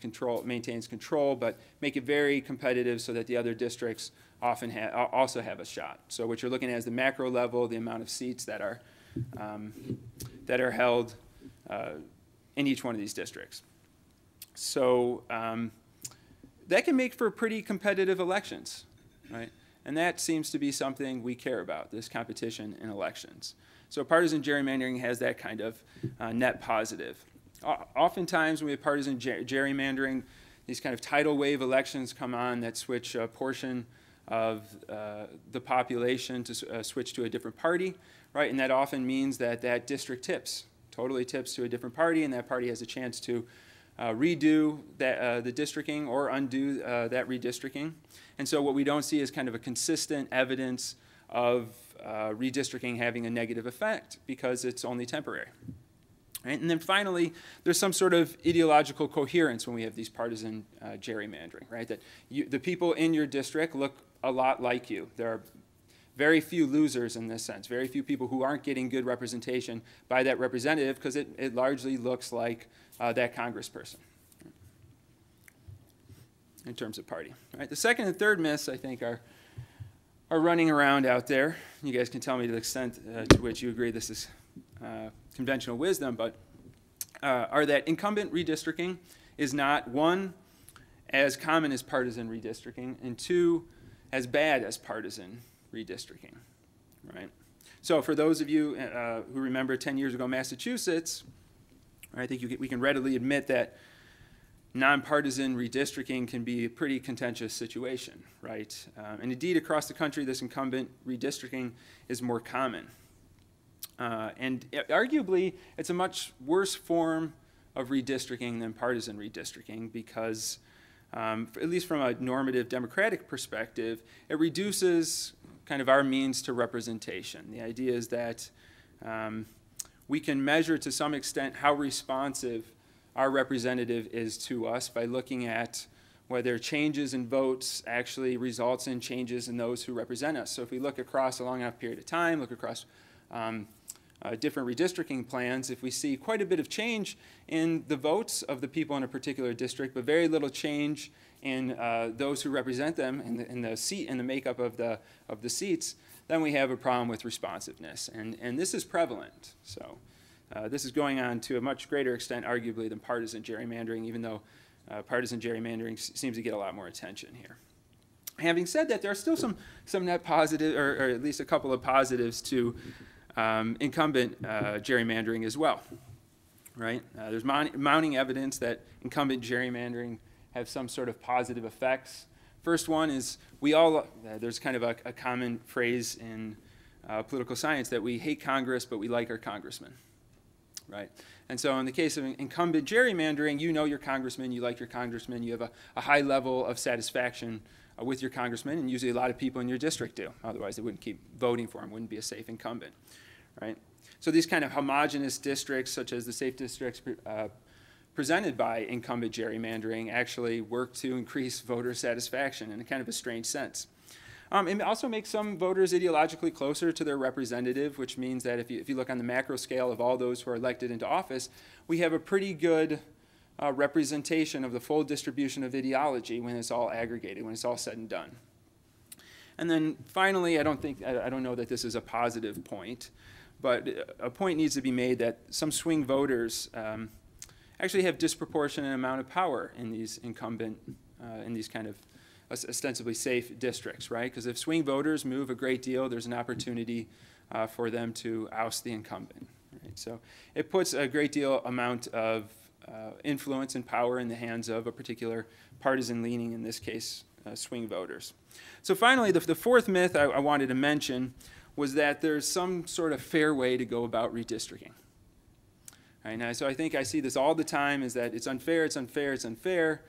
control, but make it very competitive so that the other districts often also have a shot. So what you're looking at is the macro level, the amount of seats that are held in each one of these districts. So that can make for pretty competitive elections, right? And that seems to be something we care about, this competition in elections. So partisan gerrymandering has that kind of net positive. Oftentimes when we have partisan gerrymandering, these kind of tidal wave elections come on that switch a portion of the population to switch to a different party, right? And that often means that that district totally tips to a different party, and that party has a chance to redo the districting or undo that redistricting. And so what we don't see is kind of a consistent evidence of redistricting having a negative effect because it's only temporary. Right? And then finally, there's some sort of ideological coherence when we have these partisan gerrymandering, right? That the people in your district look a lot like you. There are very few losers in this sense, very few people who aren't getting good representation by that representative because it largely looks like that congressperson in terms of party. Right? The second and third myths, I think, are running around out there. You guys can tell me to the extent to which you agree this is conventional wisdom, but are that incumbent redistricting is not, 1, as common as partisan redistricting, and 2, as bad as partisan redistricting, right? So for those of you who remember 10 years ago Massachusetts, I think we can readily admit that nonpartisan redistricting can be a pretty contentious situation, right? And indeed, across the country, this incumbent redistricting is more common. And arguably, it's a much worse form of redistricting than partisan redistricting because at least from a normative democratic perspective, it reduces kind of our means to representation. The idea is that we can measure to some extent how responsive our representative is to us by looking at whether changes in votes actually results in changes in those who represent us. So if we look across a long enough period of time, look across different redistricting plans, if we see quite a bit of change in the votes of the people in a particular district, but very little change in those who represent them in the seat and the makeup of the seats, then we have a problem with responsiveness. And this is prevalent. So this is going on to a much greater extent, arguably, than partisan gerrymandering, even though partisan gerrymandering seems to get a lot more attention here. Having said that, there are still some net positive, or at least a couple of positives to incumbent gerrymandering as well, right? There's mounting evidence that incumbent gerrymandering have some sort of positive effects. First one is there's kind of a common phrase in political science that we hate Congress, but we like our congressmen, right? And so in the case of incumbent gerrymandering, you know your congressman, you like your congressman, you have a high level of satisfaction with your congressman, and usually a lot of people in your district do. Otherwise, they wouldn't keep voting for him, wouldn't be a safe incumbent, right? So these kind of homogenous districts, such as the safe districts presented by incumbent gerrymandering, actually work to increase voter satisfaction in a kind of a strange sense. It also makes some voters ideologically closer to their representative, which means that if you look on the macro scale of all those who are elected into office, we have a pretty good representation of the full distribution of ideology when it's all aggregated, when it's all said and done. And then finally, I don't know that this is a positive point, but a point needs to be made that some swing voters actually have disproportionate amount of power in these incumbent, in these kind of ostensibly safe districts, right? Because if swing voters move a great deal, there's an opportunity for them to oust the incumbent, right? So it puts a great deal amount of influence and power in the hands of a particular partisan leaning, in this case, swing voters. So finally, the fourth myth I wanted to mention was that there's some sort of fair way to go about redistricting. Right, now, so I think I see this all the time, is that it's unfair, it's unfair, it's unfair,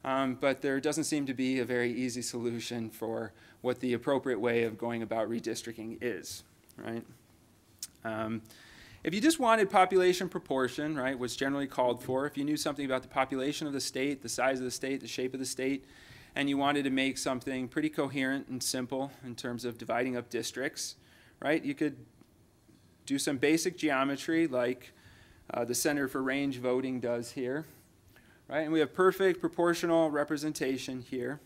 but there doesn't seem to be a very easy solution for what the appropriate way of going about redistricting is, right? If you just wanted population proportion, right, what's generally called for, if you knew something about the population of the state, the size of the state, the shape of the state, and you wanted to make something pretty coherent and simple in terms of dividing up districts, right, you could do some basic geometry like the Center for Range Voting does here, right? And we have perfect proportional representation here,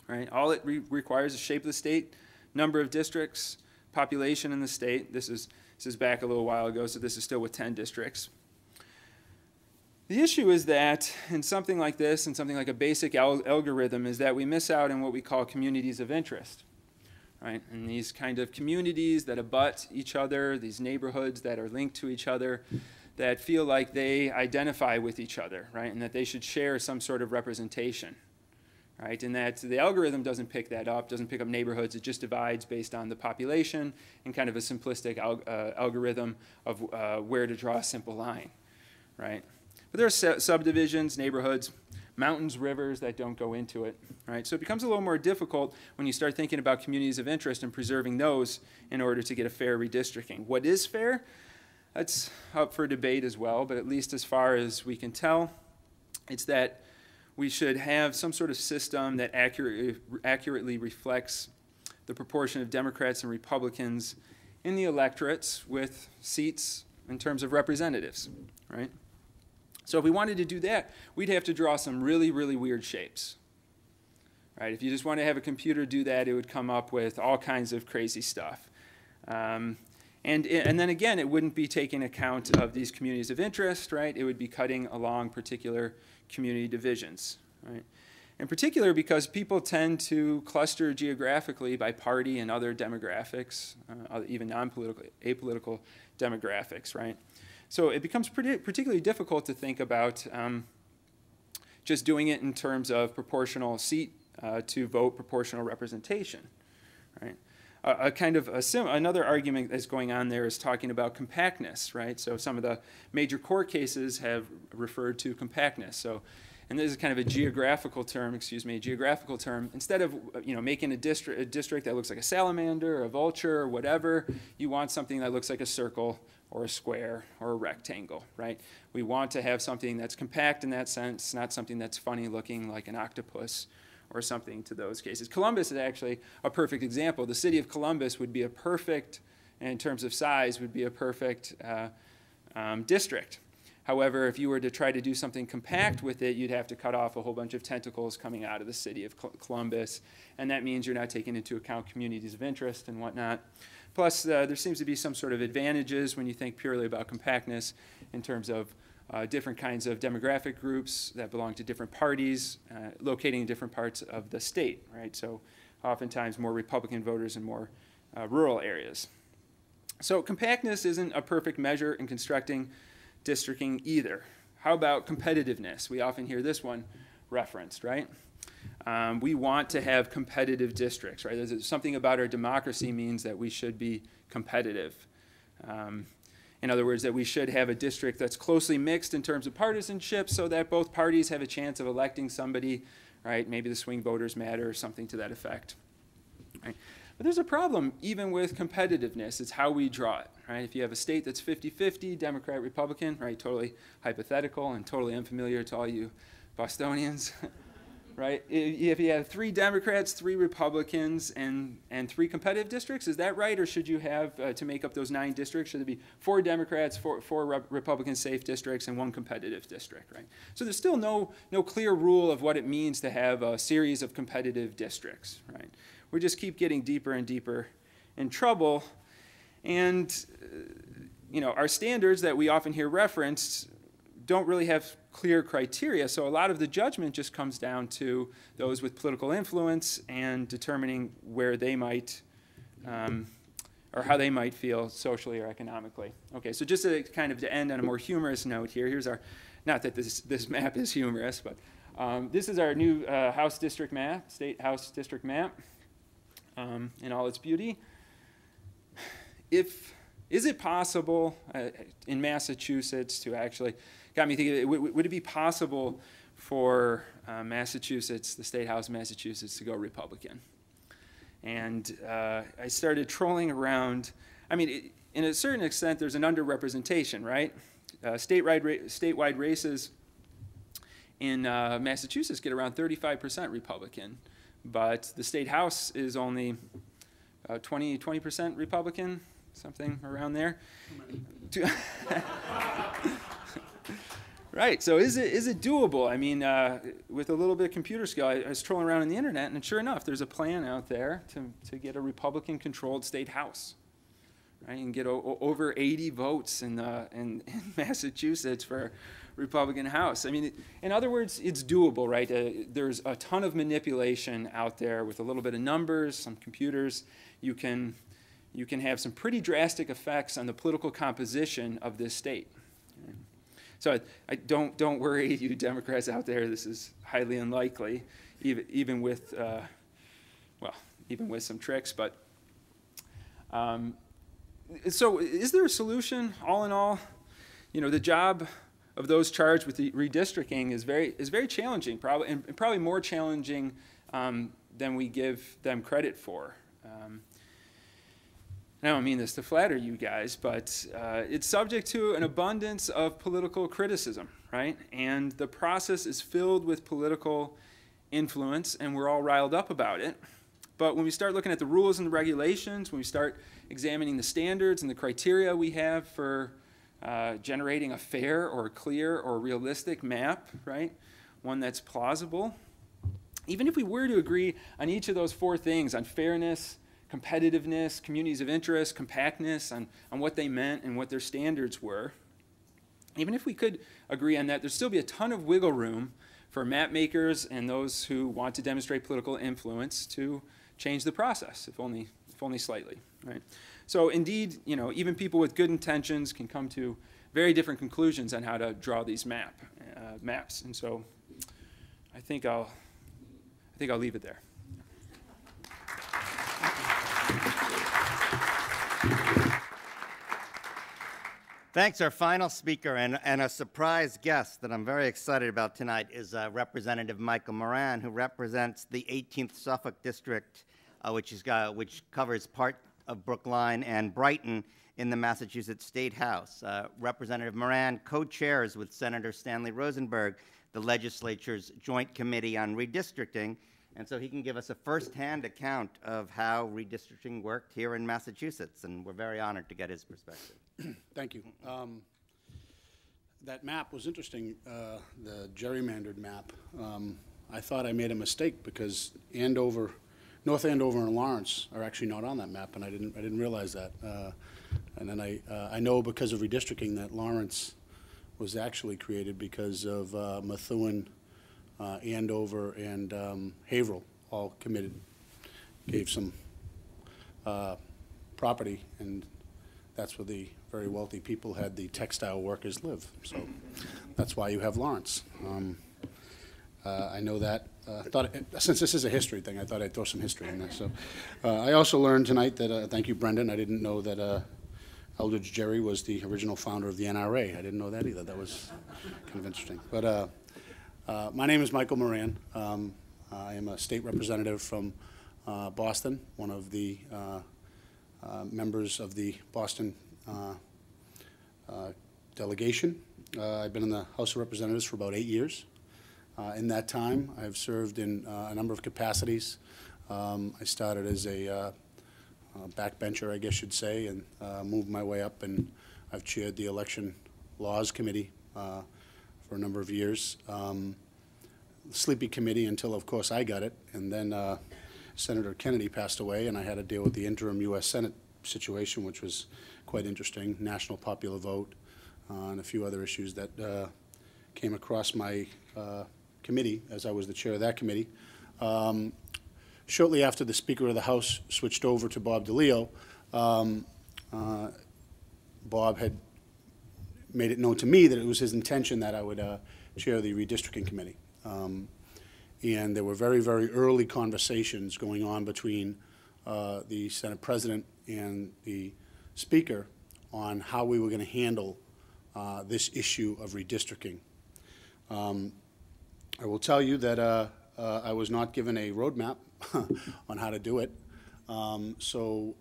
right? All it requires is shape of the state, number of districts, population in the state. This is back a little while ago, so this is still with 10 districts. The issue is that in something like this, and something like a basic algorithm, is that we miss out on what we call communities of interest, right? And these kind of communities that abut each other, these neighborhoods that are linked to each other, that feel like they identify with each other, right? And that they should share some sort of representation, right? And that the algorithm doesn't pick that up, doesn't pick up neighborhoods, it just divides based on the population and kind of a simplistic algorithm of where to draw a simple line, right? But there are subdivisions, neighborhoods, mountains, rivers that don't go into it, right? So it becomes a little more difficult when you start thinking about communities of interest and preserving those in order to get a fair redistricting. What is fair? That's up for debate as well, but at least as far as we can tell, it's that we should have some sort of system that accurately reflects the proportion of Democrats and Republicans in the electorates with seats in terms of representatives, right? So if we wanted to do that, we'd have to draw some really, really weird shapes, right? If you just want to have a computer do that, it would come up with all kinds of crazy stuff. And then again, it wouldn't be taking account of these communities of interest, right? It would be cutting along particular community divisions, right? In particular, because people tend to cluster geographically by party and other demographics, even non-political, apolitical demographics, right? So it becomes particularly difficult to think about just doing it in terms of proportional seat to vote proportional representation, right? Another argument that's going on there is talking about compactness, right? So some of the major court cases have referred to compactness. So and this is kind of a geographical term, instead of making a district that looks like a salamander or a vulture or whatever, you want something that looks like a circle or a square or a rectangle, right? We want to have something that's compact in that sense, not something that's funny looking like an octopus or something to those cases. Columbus is actually a perfect example. The city of Columbus would be a perfect, in terms of size, would be a perfect district. However, if you were to try to do something compact with it, you'd have to cut off a whole bunch of tentacles coming out of the city of Columbus, and that means you're not taking into account communities of interest and whatnot. Plus, there seems to be some sort of advantages when you think purely about compactness in terms of different kinds of demographic groups that belong to different parties locating in different parts of the state, right? So oftentimes more Republican voters in more rural areas. So compactness isn't a perfect measure in constructing districting either. How about competitiveness? We often hear this one referenced, right? We want to have competitive districts, right? There's something about our democracy means that we should be competitive. In other words, that we should have a district that's closely mixed in terms of partisanship so that both parties have a chance of electing somebody, right? Maybe the swing voters matter or something to that effect, right? But there's a problem even with competitiveness. It's how we draw it, right? If you have a state that's 50-50, Democrat, Republican, right? Totally hypothetical and totally unfamiliar to all you Bostonians, right? If you have 3 Democrats, 3 Republicans, and 3 competitive districts, is that right? Or should you have, to make up those 9 districts, should there be 4 Democrats, 4 Republican safe districts, and 1 competitive district, right? So there's still no clear rule of what it means to have a series of competitive districts, right? We just keep getting deeper and deeper in trouble. And, our standards that we often hear referenced don't really have clear criteria. So a lot of the judgment just comes down to those with political influence and determining where they might, or how they might feel socially or economically. Okay, so just to kind of to end on a more humorous note here, here's our, not that this map is humorous, but this is our new House District map, State House District map. In all its beauty. Is it possible in Massachusetts to actually, got me thinking, would it be possible for Massachusetts, the State House of Massachusetts, to go Republican? And I started trolling around. I mean, in a certain extent, there's an underrepresentation, right? Statewide races in Massachusetts get around 35% Republican. But the state house is only 20% Republican, something around there. Right, so is it doable? I mean, with a little bit of computer skill, I was trolling around on the internet, and sure enough, there's a plan out there to get a Republican-controlled state house. Right, and get over 80 votes in Massachusetts for Republican House. I mean, in other words, it's doable, right? There's a ton of manipulation out there with a little bit of numbers, some computers. You can have some pretty drastic effects on the political composition of this state. So I don't worry, you Democrats out there. This is highly unlikely, even with some tricks. But so is there a solution? All in all, the job of those charged with the redistricting is very challenging, probably more challenging than we give them credit for. I don't mean this to flatter you guys, but it's subject to an abundance of political criticism, right? And the process is filled with political influence, and we're all riled up about it. But when we start looking at the rules and the regulations, when we start examining the standards and the criteria we have for generating a fair or clear or realistic map, right? One that's plausible. Even if we were to agree on each of those 4 things, on fairness, competitiveness, communities of interest, compactness, on what they meant and what their standards were, even if we could agree on that, there'd still be a ton of wiggle room for map makers and those who want to demonstrate political influence to change the process, if only slightly, right? So indeed, even people with good intentions can come to very different conclusions on how to draw these maps. And so I think I'll leave it there. Thanks. Our final speaker and a surprise guest that I'm very excited about tonight is Representative Michael Moran, who represents the 18th Suffolk District, which covers part of Brookline and Brighton in the Massachusetts State House. Representative Moran co-chairs with Senator Stanley Rosenberg the legislature's Joint Committee on Redistricting, and so he can give us a first-hand account of how redistricting worked here in Massachusetts, and we're very honored to get his perspective. Thank you. That map was interesting, the gerrymandered map. I thought I made a mistake because North Andover and Lawrence are actually not on that map, and I didn't realize that. And then I know because of redistricting that Lawrence was actually created because of Methuen, Andover, and Haverhill all gave some property, and that's where the very wealthy people had the textile workers live. So that's why you have Lawrence. I know that. Since this is a history thing, I thought I'd throw some history in there. So I also learned tonight that, thank you, Brendan, I didn't know that Elbridge Gerry was the original founder of the NRA. I didn't know that either. That was kind of interesting. But my name is Michael Moran. I am a state representative from Boston, one of the members of the Boston delegation. I've been in the House of Representatives for about 8 years. In that time, I've served in a number of capacities. I started as a backbencher, I guess you'd say, and moved my way up, and I've chaired the Election Laws Committee for a number of years. Sleepy committee until, of course, I got it, and then Senator Kennedy passed away, and I had to deal with the interim U.S. Senate situation, which was quite interesting, national popular vote, and a few other issues that came across my committee as I was the chair of that committee. Shortly after the Speaker of the House switched over to Bob DeLeo, Bob had made it known to me that it was his intention that I would chair the redistricting committee. And there were very, very early conversations going on between the Senate President and the Speaker on how we were going to handle this issue of redistricting. I will tell you that I was not given a roadmap on how to do it. So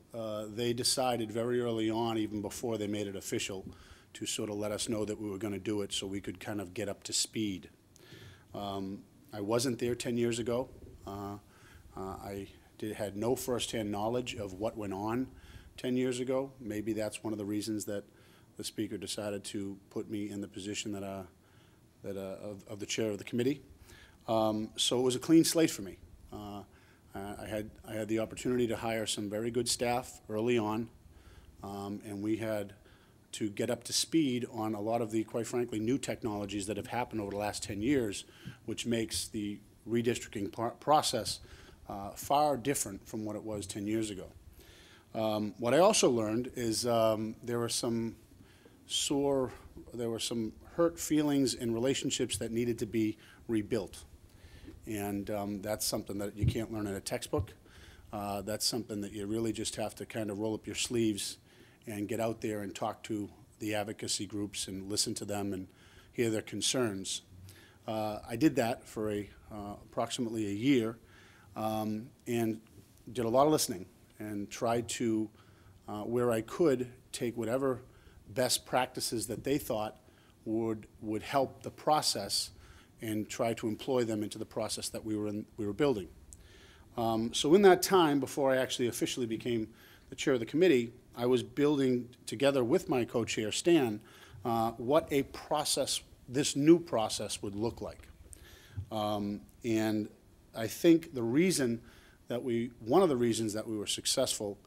they decided very early on, even before they made it official, to sort of let us know that we were going to do it so we could kind of get up to speed. I wasn't there 10 years ago. I had no firsthand knowledge of what went on 10 years ago. Maybe that's one of the reasons that the Speaker decided to put me in the position that, of the chair of the committee. So it was a clean slate for me. I had the opportunity to hire some very good staff early on, and we had to get up to speed on a lot of the, quite frankly, new technologies that have happened over the last 10 years, which makes the redistricting process far different from what it was 10 years ago. What I also learned is there were some hurt feelings in relationships that needed to be rebuilt. And that's something that you can't learn in a textbook. That's something that you really just have to kind of roll up your sleeves and get out there and talk to the advocacy groups and listen to them and hear their concerns. I did that for approximately a year and did a lot of listening and tried to, where I could, take whatever best practices that they thought would help the process and try to employ them into the process that we were building. So in that time, before I actually officially became the chair of the committee, I was building together with my co-chair, Stan, what a process, this new process would look like. And I think the reason that one of the reasons that we were successful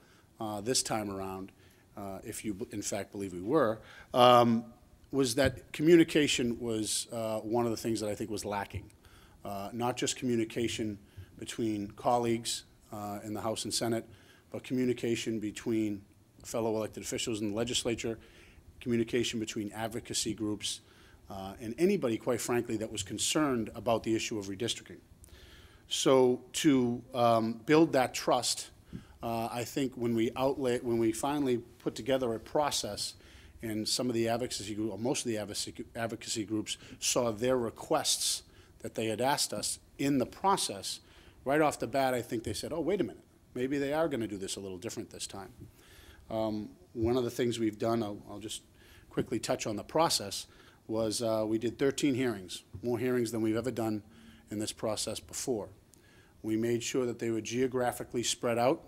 this time around, if you in fact believe we were, was that communication was one of the things that I think was lacking. Not just communication between colleagues in the House and Senate, but communication between fellow elected officials in the legislature, communication between advocacy groups, and anybody, quite frankly, that was concerned about the issue of redistricting. So to build that trust, I think when we finally put together a process and some of the advocacy groups, or most of the advocacy groups, saw their requests that they had asked us in the process. Right off the bat, I think they said, oh, wait a minute, maybe they are going to do this a little different this time. One of the things we've done, I'll just quickly touch on the process, was we did 13 hearings, more hearings than we've ever done in this process before. We made sure that they were geographically spread out.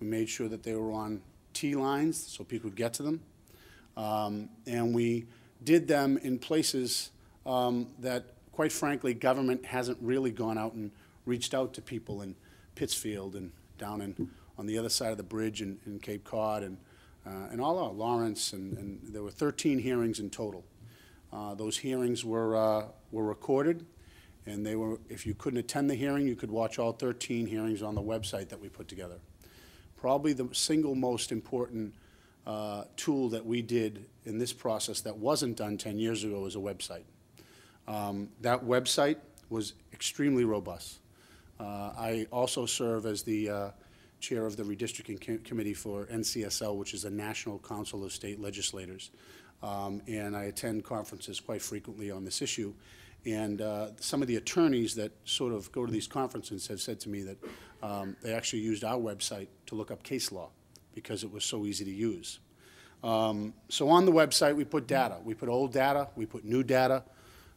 We made sure that they were on T-lines so people could get to them. And we did them in places that, quite frankly, government hasn't really gone out and reached out to people in Pittsfield and down on the other side of the bridge in Cape Cod and all out, Lawrence, and there were 13 hearings in total. Those hearings were recorded, and they were, if you couldn't attend the hearing, you could watch all 13 hearings on the website that we put together. Probably the single most important tool that we did in this process that wasn't done 10 years ago was a website. That website was extremely robust. I also serve as the chair of the redistricting committee for NCSL, which is the National Council of State Legislators. And I attend conferences quite frequently on this issue. And some of the attorneys that sort of go to these conferences have said to me that they actually used our website to look up case law because it was so easy to use. So on the website, we put data. We put old data. We put new data.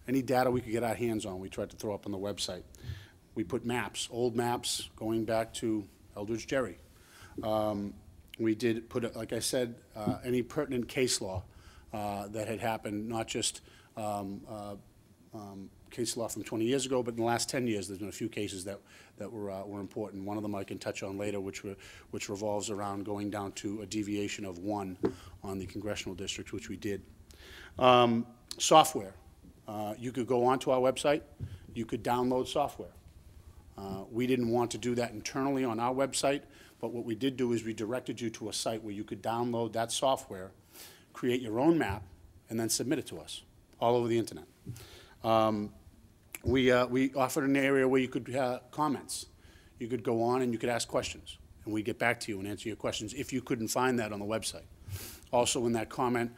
Any data we could get our hands on, we tried to throw up on the website. We put maps, old maps going back to Elbridge Gerry. We did put, like I said, any pertinent case law that had happened, not just case law from 20 years ago, but in the last 10 years, there's been a few cases that were important. One of them I can touch on later, which revolves around going down to a deviation of 1 on the congressional districts, which we did. Software. You could go onto our website. You could download software. We didn't want to do that internally on our website, but what we did do is we directed you to a site where you could download that software, create your own map, and then submit it to us all over the internet. We offered an area where you could comments. You could go on and you could ask questions, and we'd get back to you and answer your questions if you couldn't find that on the website. Also in that comment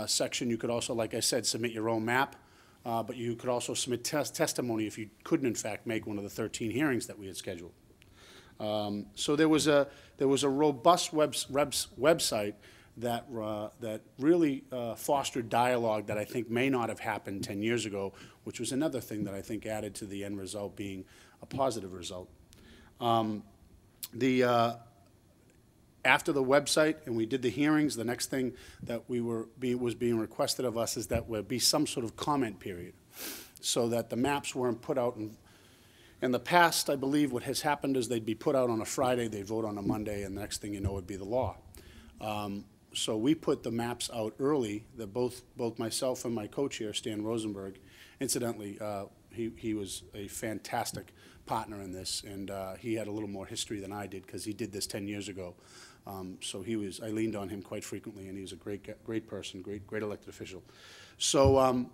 section, you could also, like I said, submit your own map, but you could also submit testimony if you couldn't, in fact, make one of the 13 hearings that we had scheduled. So there was a robust website that really fostered dialogue that I think may not have happened 10 years ago, which was another thing that I think added to the end result being a positive result. After the website and we did the hearings, the next thing that was being requested of us is that there be some sort of comment period so that the maps weren't put out. In the past, I believe what has happened is they'd be put out on a Friday, they'd vote on a Monday, and the next thing you know would be the law. So we put the maps out early, that both myself and my co-chair, Stan Rosenberg, incidentally, he was a fantastic partner in this, and he had a little more history than I did because he did this 10 years ago. So I leaned on him quite frequently, and he was a great person, great elected official. So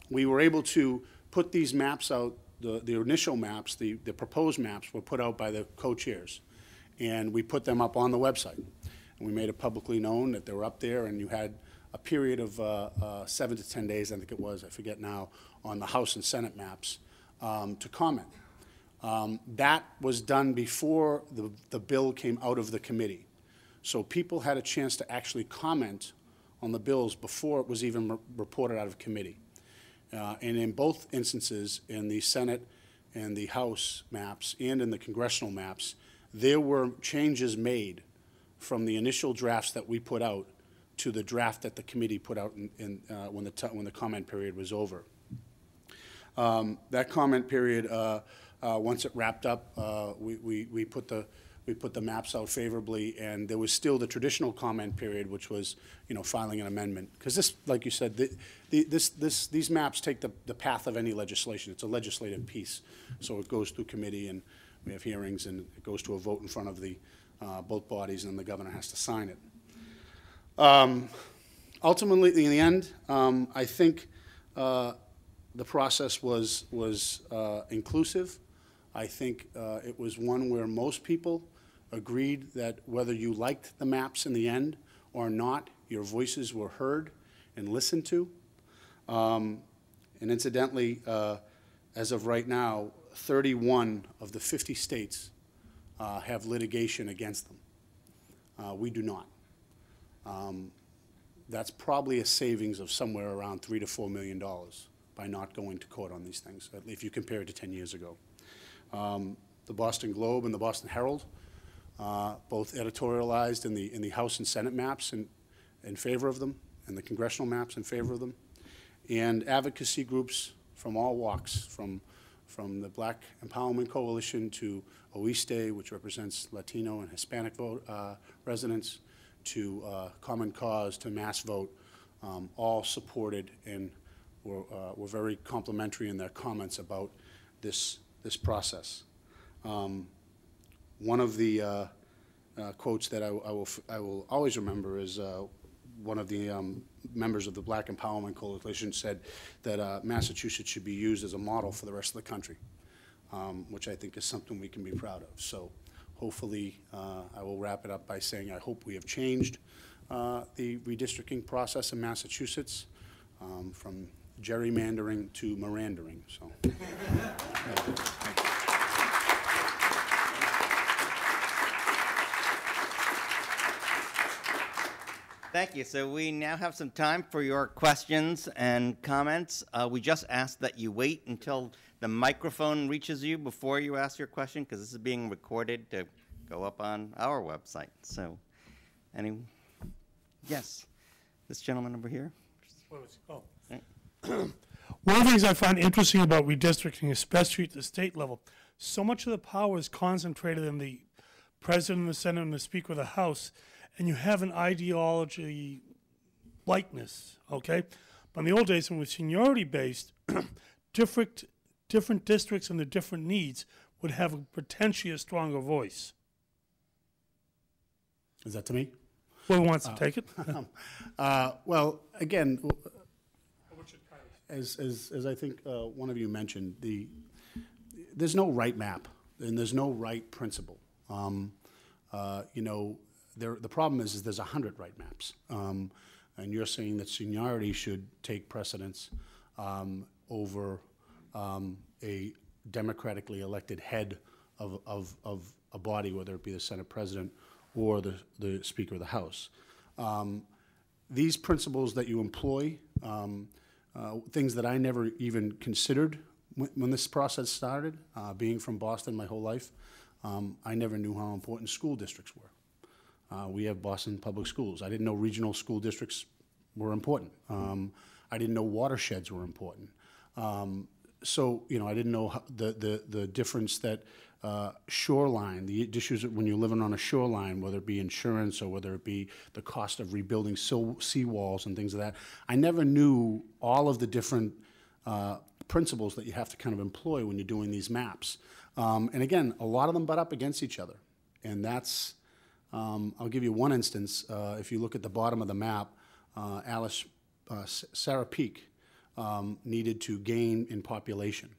we were able to put these maps out. The initial maps, the proposed maps, were put out by the co-chairs, and we put them up on the website. And we made it publicly known that they were up there, and you had a period of 7 to 10 days, I think it was, I forget now, on the House and Senate maps to comment. That was done before the bill came out of the committee. So people had a chance to actually comment on the bills before it was even reported out of committee. And in both instances, in the Senate and the House maps and in the congressional maps, there were changes made from the initial drafts that we put out to the draft that the committee put out when the comment period was over. That comment period, once it wrapped up, we put the maps out favorably, and there was still the traditional comment period, which was, filing an amendment. Because this, like you said, these maps take the path of any legislation. It's a legislative piece, so it goes through committee, and we have hearings, and it goes to a vote in front of the both bodies, and the governor has to sign it. Ultimately, in the end, I think the process was inclusive. I think it was one where most people agreed that whether you liked the maps in the end or not, Your voices were heard and listened to. And incidentally, as of right now, 31 of the 50 states have litigation against them. We do not. That's probably a savings of somewhere around $3 to $4 million by not going to court on these things, if you compare it to 10 years ago. The Boston Globe and the Boston Herald both editorialized in the House and Senate maps in favor of them, and the congressional maps in favor of them. And advocacy groups from all walks, from the Black Empowerment Coalition to OISTE, which represents Latino and Hispanic residents, to Common Cause, to Mass Vote, all supported and were very complimentary in their comments about this process. One of the quotes that I will always remember is one of the members of the Black Empowerment Coalition said that Massachusetts should be used as a model for the rest of the country, which I think is something we can be proud of. So hopefully, I will wrap it up by saying I hope we have changed the redistricting process in Massachusetts from gerrymandering to Morandering. So. Thank you. So we now have some time for your questions and comments. We just ask that you wait until the microphone reaches you before you ask your question, because this is being recorded to go up on our website. So, yes, this gentleman over here. One of the things I find interesting about redistricting, especially at the state level, so much of the power is concentrated in the president, the Senate, and the Speaker of the House, and you have an ideology likeness, okay? But in the old days, when it was seniority-based, different districts and the different needs would have potentially a stronger voice. Is that to me? Whoever wants to take it. Well, again, as I think one of you mentioned, there's no right map and there's no right principle. You know, the problem is there's 100 right maps, and you're saying that seniority should take precedence over a democratically elected head of a body, whether it be the Senate President or the Speaker of the House. These principles that you employ, things that I never even considered when this process started, being from Boston my whole life, I never knew how important school districts were. We have Boston Public Schools. I didn't know regional school districts were important. I didn't know watersheds were important. So, you know, I didn't know how the difference that shoreline, the issues when you're living on a shoreline, whether it be insurance or whether it be the cost of rebuilding seawalls and things of that. I never knew all of the different principles that you have to kind of employ when you're doing these maps. And again, a lot of them butt up against each other. And that's, I'll give you one instance. If you look at the bottom of the map, Sarah Peak needed to gain in population.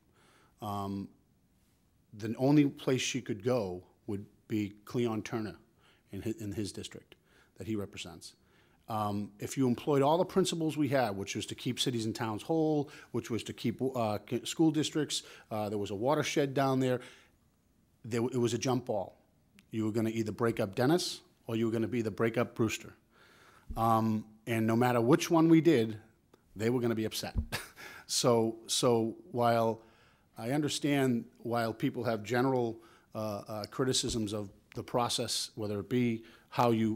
The only place she could go would be Cleon Turner in his district that he represents. If you employed all the principles we had, which was to keep cities and towns whole, which was to keep school districts, there was a watershed down there, it was a jump ball. You were going to either break up Dennis or you were going to be the break up Brewster. And no matter which one we did, they were going to be upset. So while I understand while people have general criticisms of the process, whether it be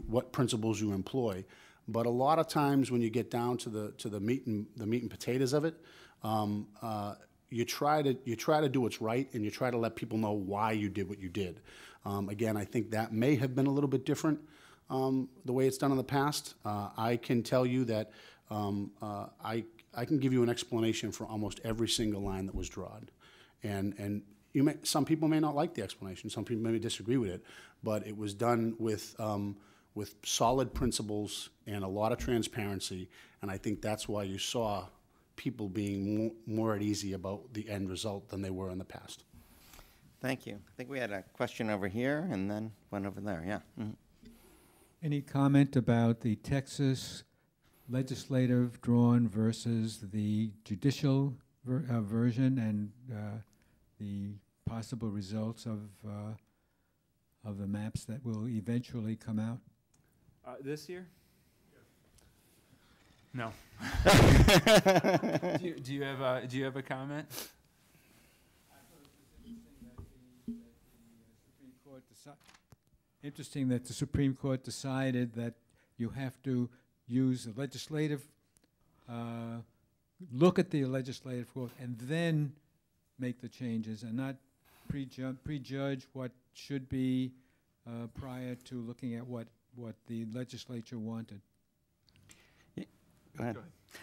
what principles you employ, but a lot of times when you get down to the meat and potatoes of it, you try to do what's right, and you try to let people know why you did what you did. Again, I think that may have been a little bit different the way it's done in the past. I can tell you that I can give you an explanation for almost every single line that was drawn, and some people may not like the explanation. Some people may disagree with it, but it was done with solid principles and a lot of transparency, and I think that's why you saw people being more at ease about the end result than they were in the past. Thank you. I think we had a question over here and then one over there. Yeah. Mm-hmm. Any comment about the Texas legislative drawn versus the judicial version, and the possible results of the maps that will eventually come out? This year? No. do you have a comment? Interesting that the Supreme Court decided that you have to use the legislative, look at the legislative court, and then make the changes, and not prejudge what should be prior to looking at what the legislature wanted. Go ahead.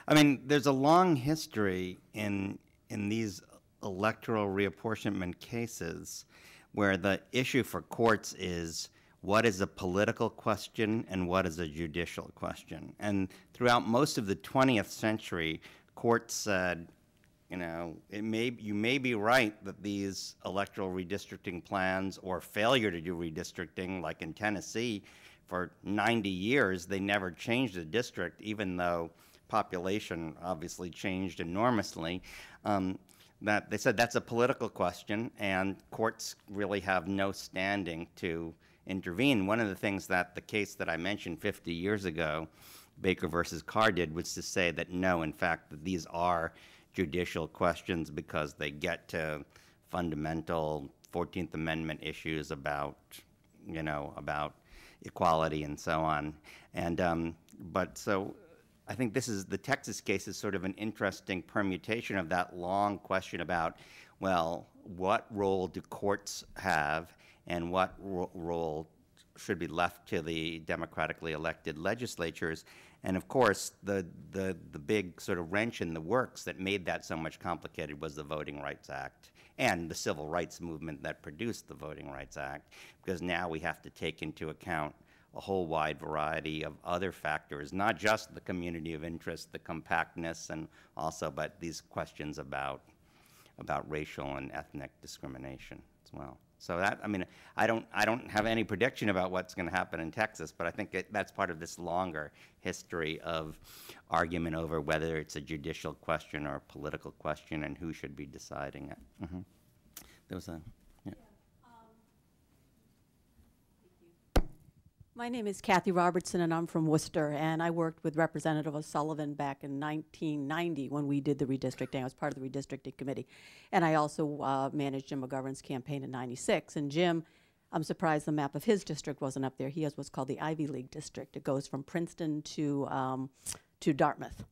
I mean, there's a long history in these electoral reapportionment cases where the issue for courts is what is a political question and what is a judicial question. And throughout most of the 20th century, courts said, you know, you may be right that these electoral redistricting plans or failure to do redistricting, like in Tennessee, for 90 years, they never changed the district, even though population obviously changed enormously. That they said that's a political question, and courts really have no standing to intervene. One of the things that the case that I mentioned 50 years ago, Baker versus Carr, did was to say that no, in fact, that these are judicial questions because they get to fundamental 14th Amendment issues about, you know, about equality and so on. And but so I think the Texas case is sort of an interesting permutation of that long question about, well, what role do courts have and what role should be left to the democratically elected legislatures. And of course, the big sort of wrench in the works that made that so much complicated was the Voting Rights Act and the civil rights movement that produced the Voting Rights Act, because now we have to take into account a whole wide variety of other factors, not just the community of interest, the compactness, and also, but these questions about racial and ethnic discrimination as well. So that, I mean, I don't have any prediction about what's going to happen in Texas, but I think that's part of this longer history of argument over whether it's a judicial question or a political question and who should be deciding it. Mm-hmm. There was a, yeah. My name is Kathy Robertson, and I'm from Worcester, and I worked with Representative O'Sullivan back in 1990 when we did the redistricting. I was part of the redistricting committee, and I also managed Jim McGovern's campaign in '96. And Jim, I'm surprised the map of his district wasn't up there. He has what's called the Ivy League district. It goes from Princeton to Dartmouth,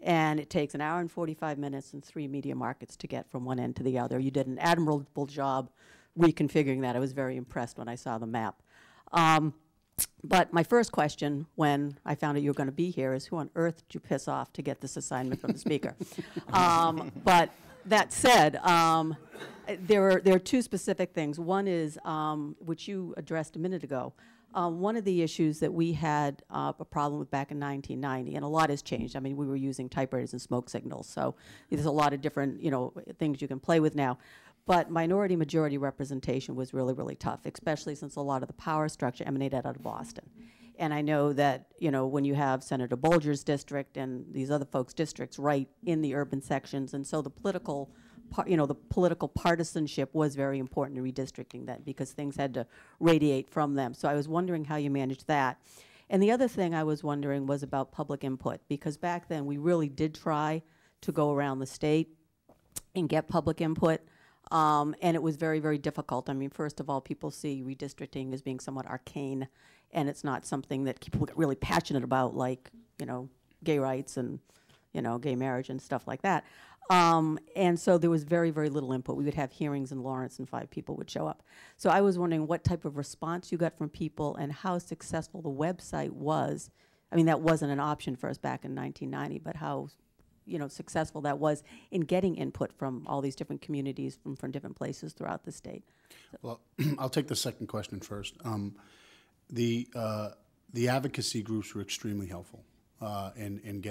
and it takes 1 hour and 45 minutes and 3 media markets to get from one end to the other. You did an admirable job reconfiguring that. I was very impressed when I saw the map. But my first question when I found out you were going to be here is, who on earth did you piss off to get this assignment from the speaker? But that said, there are two specific things. One is, which you addressed a minute ago, one of the issues that we had a problem with back in 1990, and a lot has changed. I mean, we were using typewriters and smoke signals, so there's a lot of different, things you can play with now. But minority-majority representation was really, really tough, especially since a lot of the power structure emanated out of Boston. And I know that, when you have Senator Bolger's district and these other folks' districts right in the urban sections, and so the political, the political partisanship was very important in redistricting then, because things had to radiate from them. So I was wondering how you managed that. And the other thing I was wondering was about public input, because back then we really did try to go around the state and get public input. And it was very, very difficult. I mean, first of all, people see redistricting as being somewhat arcane, and it's not something that people get really passionate about, like, gay rights and, gay marriage and stuff like that. And so there was very, very little input. We would have hearings in Lawrence and 5 people would show up. So I was wondering what type of response you got from people and how successful the website was. I mean, that wasn't an option for us back in 1990, but how successful that was in getting input from all these different communities from different places throughout the state. So. Well, I'll take the second question first. The advocacy groups were extremely helpful in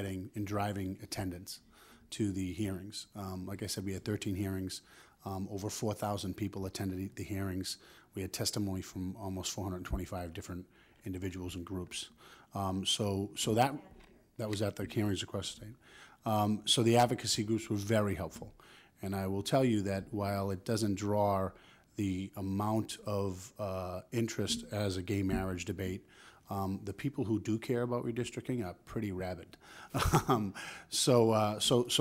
driving attendance to the hearings. Like I said, we had 13 hearings. Over 4,000 people attended the hearings. We had testimony from almost 425 different individuals and groups. So that. that was at the hearings across the state. So the advocacy groups were very helpful. And I will tell you that while it doesn't draw the amount of interest as a gay marriage debate, the people who do care about redistricting are pretty rabid. So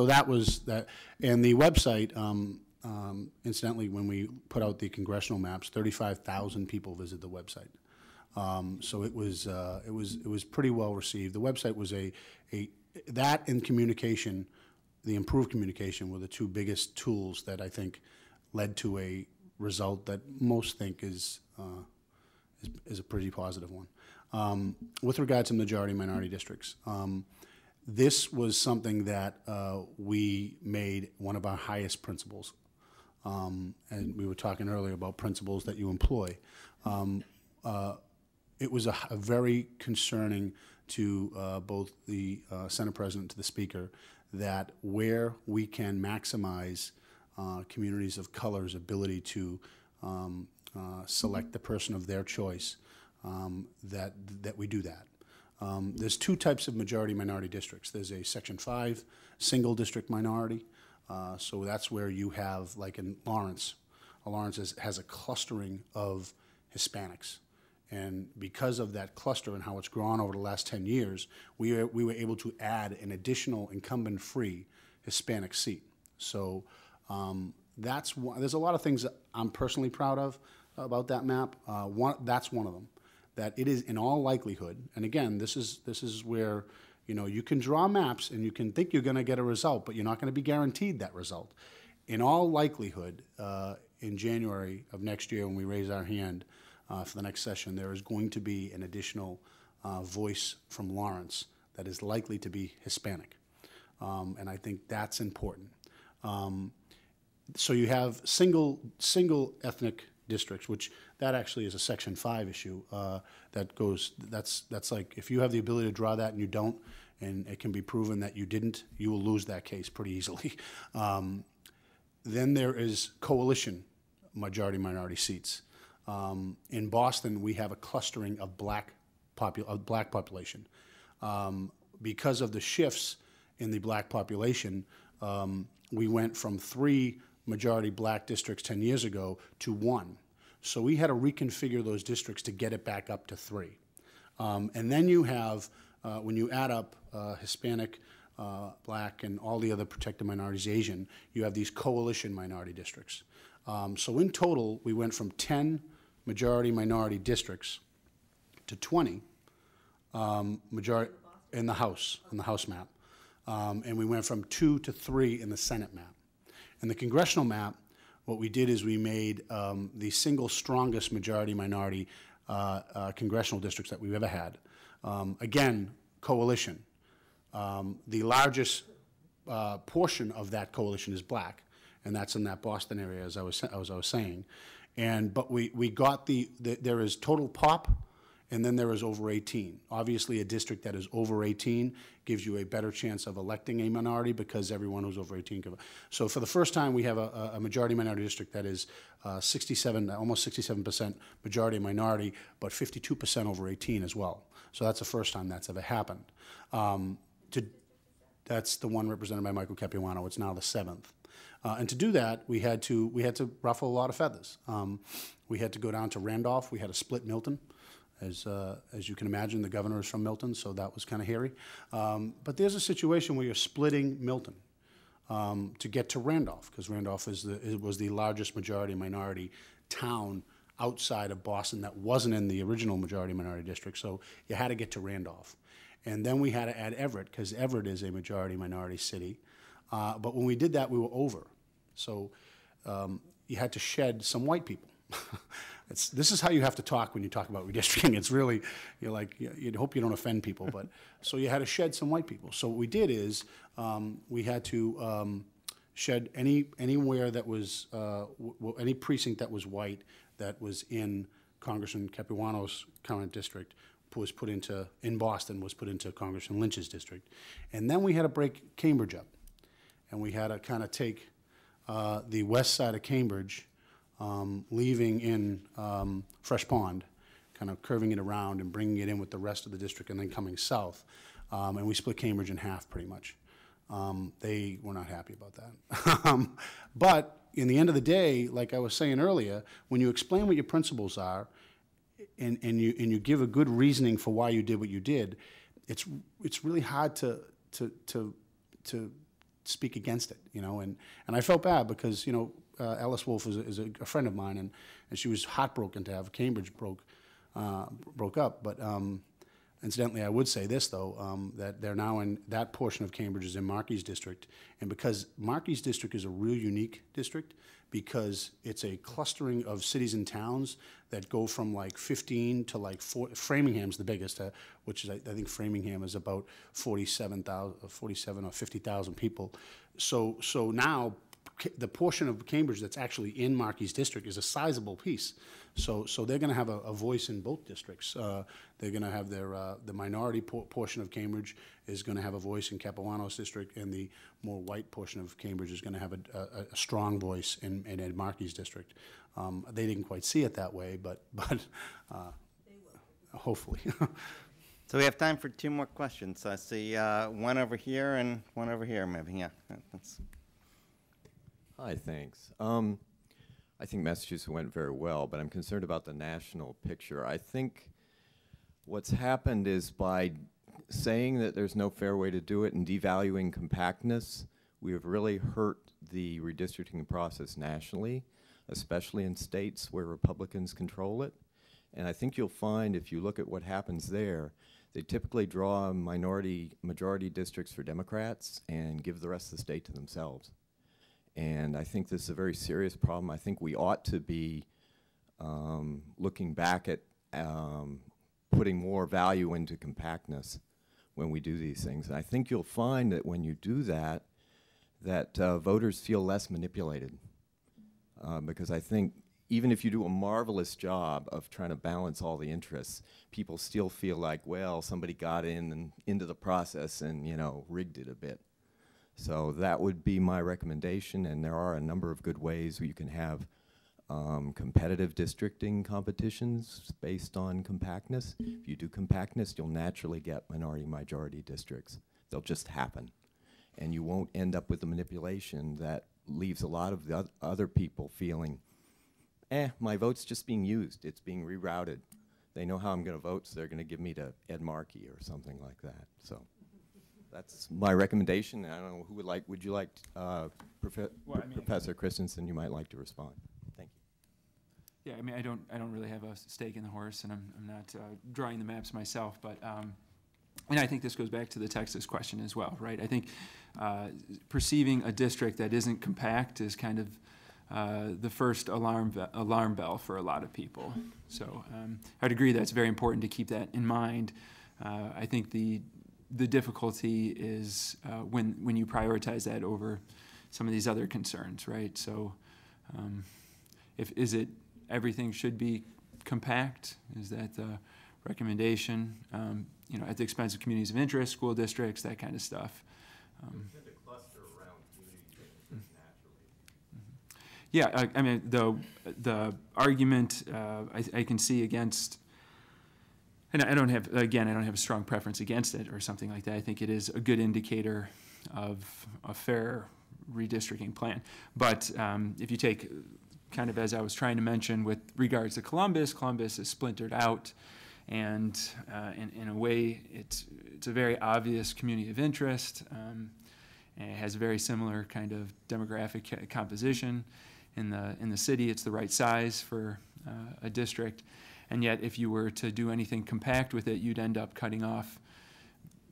that was that. And the website, incidentally, when we put out the congressional maps, 35,000 people visited the website. So it was pretty well received. The website was that and communication, the improved communication were the two biggest tools that I think led to a result that most think is a pretty positive one. With regard to majority-minority districts, this was something that we made one of our highest principles. And we were talking earlier about principles that you employ. It was a very concerning to both the Senate President, to the Speaker, that where we can maximize communities of color's ability to select the person of their choice, that we do that. There's two types of majority-minority districts. There's a Section 5 single district minority. So that's where you have, like in Lawrence, Lawrence has a clustering of Hispanics. And because of that cluster and how it's grown over the last 10 years, we were able to add an additional incumbent-free Hispanic seat. So there's a lot of things that I'm personally proud of about that map. That's one of them. That it is in all likelihood, and again, this is where, you can draw maps and you can think you're going to get a result, but you're not going to be guaranteed that result. In all likelihood, in January of next year, when we raise our hand for the next session, there is going to be an additional voice from Lawrence that is likely to be Hispanic, and I think that's important. So you have single ethnic districts, which that actually is a Section 5 issue. That's like, if you have the ability to draw that and you don't, and it can be proven that you didn't, you will lose that case pretty easily. Then there is coalition majority-minority seats. In Boston, we have a clustering of black population. Because of the shifts in the black population, we went from 3 majority black districts 10 years ago to 1. So we had to reconfigure those districts to get it back up to 3. And then you have, when you add up Hispanic, black, and all the other protected minorities, Asian, you have these coalition minority districts. So in total, we went from 10 majority-minority districts to 20 majority in the House map. And we went from 2 to 3 in the Senate map. In the congressional map, what we did is we made the single strongest majority-minority congressional districts that we've ever had. Again, coalition. The largest portion of that coalition is black, and that's in that Boston area, as I was saying. But we got there is total pop, and then there is over 18. Obviously, a district that is over 18 gives you a better chance of electing a minority because everyone who's over 18 can vote. So for the first time, we have a majority-minority district that is almost 67% majority-minority, but 52% over 18 as well. So that's the first time that's ever happened. That's the one represented by Michael Capuano. It's now the 7th. And to do that, we had to ruffle a lot of feathers. We had to go down to Randolph. We had to split Milton. As you can imagine, the governor is from Milton, so that was kind of hairy. But there's a situation where you're splitting Milton to get to Randolph, because Randolph was the largest majority-minority town outside of Boston that wasn't in the original majority-minority district, so you had to get to Randolph. And then we had to add Everett, because Everett is a majority-minority city. But when we did that, we were over. So you had to shed some white people. This is how you have to talk when you talk about redistricting. It's really, you hope you don't offend people. But so you had to shed some white people. So what we did is we had to shed anywhere that was, any precinct that was white that was in Congressman Capuano's current district was put into, in Boston, was put into Congressman Lynch's district. And then we had to break Cambridge up. And we had to kind of take the west side of Cambridge, leaving in Fresh Pond, kind of curving it around and bringing it in with the rest of the district and then coming south. and we split Cambridge in half pretty much. They were not happy about that. But in the end of the day, like I was saying earlier, when you explain what your principles are and you give a good reasoning for why you did what you did, it's really hard to speak against it, you know. And I felt bad because, you know, Alice Wolfe is a friend of mine, and she was heartbroken to have Cambridge broke up. But incidentally, I would say this, though, that they're now in, that portion of Cambridge is in Markey's district. And because Markey's district is a real unique district, because it's a clustering of cities and towns that go from like 15 to like Framingham's the biggest, which is, I think Framingham is about 47 or 50,000 people. So now the portion of Cambridge that's actually in Markey's district is a sizable piece. So they're going to have a voice in both districts. They're going to have their the minority portion of Cambridge is going to have a voice in Capuano's district, and the more white portion of Cambridge is going to have a strong voice in Ed Markey's district. They didn't quite see it that way, but hopefully. So we have time for 2 more questions. I see one over here and one over here, maybe. Yeah. That's... Hi, thanks. I think Massachusetts went very well, but I'm concerned about the national picture. I think what's happened is by saying that there's no fair way to do it and devaluing compactness, we have really hurt the redistricting process nationally, especially in states where Republicans control it. And I think you'll find, if you look at what happens there, they typically draw majority districts for Democrats and give the rest of the state to themselves. And I think this is a very serious problem. I think we ought to be looking back at putting more value into compactness when we do these things. And I think you'll find that when you do that, that voters feel less manipulated. Because I think even if you do a marvelous job of trying to balance all the interests, people still feel like, well, somebody got in and into the process and, you know, rigged it a bit. So that would be my recommendation, and there are a number of good ways where you can have competitive districting competitions based on compactness. If you do compactness, you'll naturally get minority-majority districts. They'll just happen. And you won't end up with the manipulation that leaves a lot of the other people feeling, my vote's just being used. It's being rerouted. They know how I'm going to vote, so they're going to give me to Ed Markey or something like that. So. That's my recommendation. I don't know who would you like, Professor Christensen, you might like to respond. Thank you. Yeah, I mean, I don't really have a stake in the horse, and I'm not drawing the maps myself, but and I think this goes back to the Texas question as well, right? I think perceiving a district that isn't compact is kind of the first alarm bell for a lot of people. So I'd agree that it's very important to keep that in mind. I think the difficulty is when you prioritize that over some of these other concerns, right? So is it everything should be compact? Is that the recommendation? You know, at the expense of communities of interest, school districts, that kind of stuff. Tend to cluster around community naturally. Yeah, I mean, the argument I can see against, and I don't have a strong preference against it or something like that. I think it is a good indicator of a fair redistricting plan. But if you take, kind of as I was trying to mention with regards to Columbus is splintered out, and in a way it's a very obvious community of interest, and it has a very similar kind of demographic composition. In the city, it's the right size for a district. And yet, if you were to do anything compact with it, you'd end up cutting off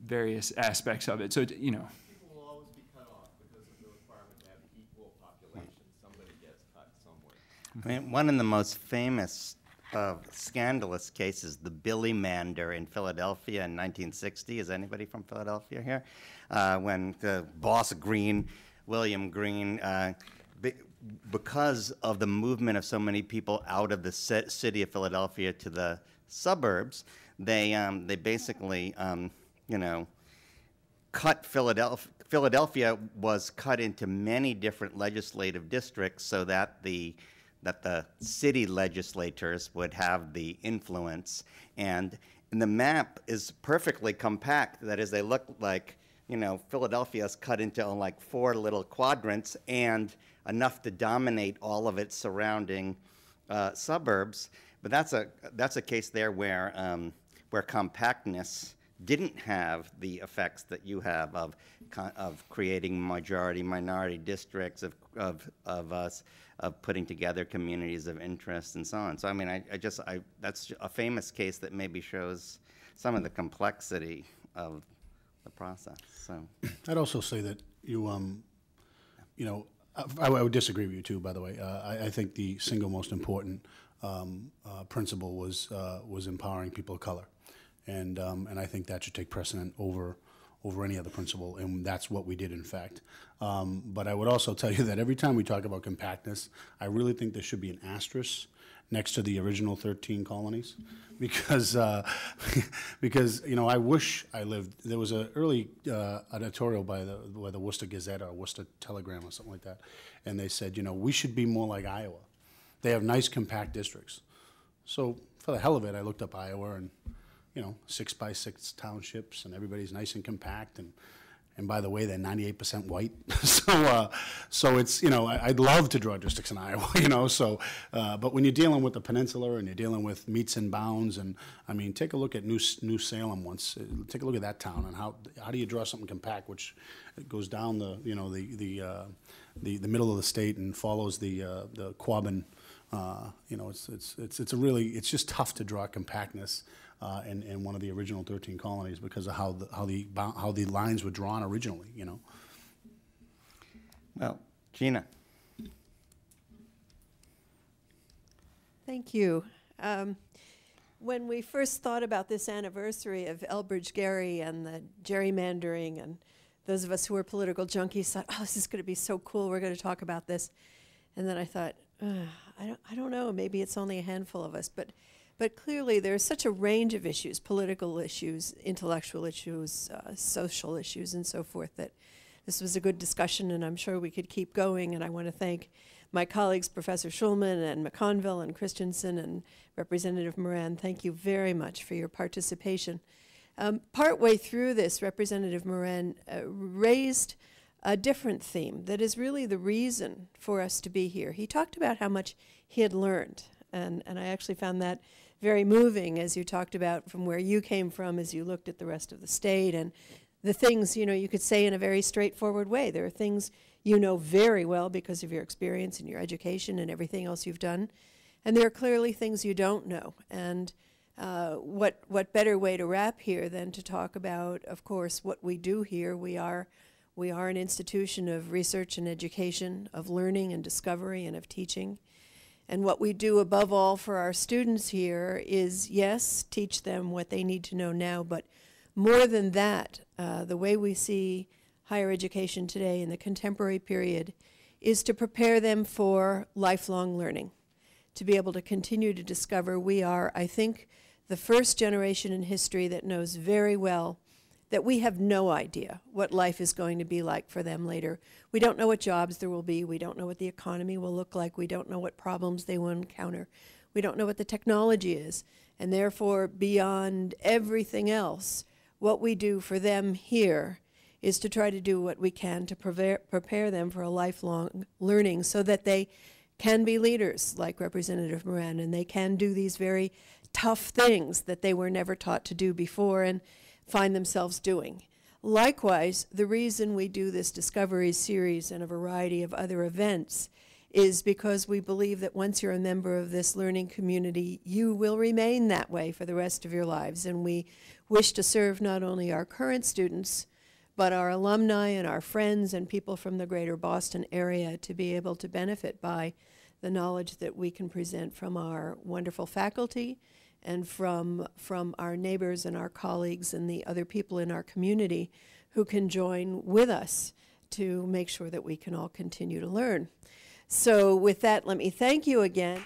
various aspects of it. So, you know. People will always be cut off because of the requirement to have equal population. Somebody gets cut somewhere. I mean, one of the most famous scandalous cases, the Gerrymander in Philadelphia in 1960. Is anybody from Philadelphia here? When the boss Green, William Green, because of the movement of so many people out of the city of Philadelphia to the suburbs, they basically, you know, cut Philadelphia. Philadelphia was cut into many different legislative districts so that the city legislators would have the influence, and And the map is perfectly compact. That is, they look like, you know, Philadelphia is cut into like 4 little quadrants and enough to dominate all of its surrounding suburbs. But that's a case there where compactness didn't have the effects that you have of creating majority-minority districts, of putting together communities of interest and so on. So I mean, that's a famous case that maybe shows some of the complexity of the process. So I'd also say that you know, I would disagree with you too. By the way, I think the single most important principle was empowering people of color, and I think that should take precedent over any other principle, and that's what we did, in fact. But I would also tell you that every time we talk about compactness, I really think there should be an asterisk next to the original 13 colonies, because you know, I wish I lived. There was an early editorial by the Worcester Gazette or Worcester Telegram or something like that, and they said, you know, we should be more like Iowa. They have nice compact districts. So for the hell of it, I looked up Iowa, and you know, 6x6 townships, and everybody's nice and compact, and by the way, they're 98% white. So it's, you know, I'd love to draw districts in Iowa, you know. So, but when you're dealing with the peninsula and you're dealing with meets and bounds, and I mean, take a look at New Salem once. Take a look at that town, and how do you draw something compact, which goes down the, you know, the middle of the state and follows the Quabbin. You know, it's just tough to draw compactness in one of the original 13 colonies because of how the lines were drawn originally, you know. Well, Gina. Thank you. When we first thought about this anniversary of Elbridge Gerry and the gerrymandering, and those of us who are political junkies thought, oh, this is going to be so cool, we're going to talk about this. And then I thought, I don't know, maybe it's only a handful of us, but clearly there's such a range of issues, political issues, intellectual issues, social issues, and so forth, that this was a good discussion, and I'm sure we could keep going. And I want to thank my colleagues, Professor Schulman and McConville and Christensen and Representative Moran. Thank you very much for your participation. Partway through this, Representative Moran raised a different theme that is really the reason for us to be here. He talked about how much he had learned, and I actually found that very moving as you talked about from where you came from, as you looked at the rest of the state, and the things, you know, you could say in a very straightforward way. There are things you know very well because of your experience and your education and everything else you've done, and there are clearly things you don't know. And what better way to wrap here than to talk about, of course, what we do here. We are an institution of research and education, of learning and discovery and of teaching. And what we do above all for our students here is, yes, teach them what they need to know now, but more than that, the way we see higher education today in the contemporary period is to prepare them for lifelong learning, to be able to continue to discover. We are, I think, the first generation in history that knows very well that we have no idea what life is going to be like for them later. We don't know what jobs there will be. We don't know what the economy will look like. We don't know what problems they will encounter. We don't know what the technology is. And therefore, beyond everything else, what we do for them here is to try to do what we can to prepare them for a lifelong learning so that they can be leaders like Representative Moran, and they can do these very tough things that they were never taught to do before and find themselves doing. Likewise, the reason we do this Discovery series and a variety of other events is because we believe that once you're a member of this learning community, you will remain that way for the rest of your lives. And we wish to serve not only our current students, but our alumni and our friends and people from the greater Boston area to be able to benefit by the knowledge that we can present from our wonderful faculty and from our neighbors and our colleagues and the other people in our community who can join with us to make sure that we can all continue to learn. So with that, let me thank you again.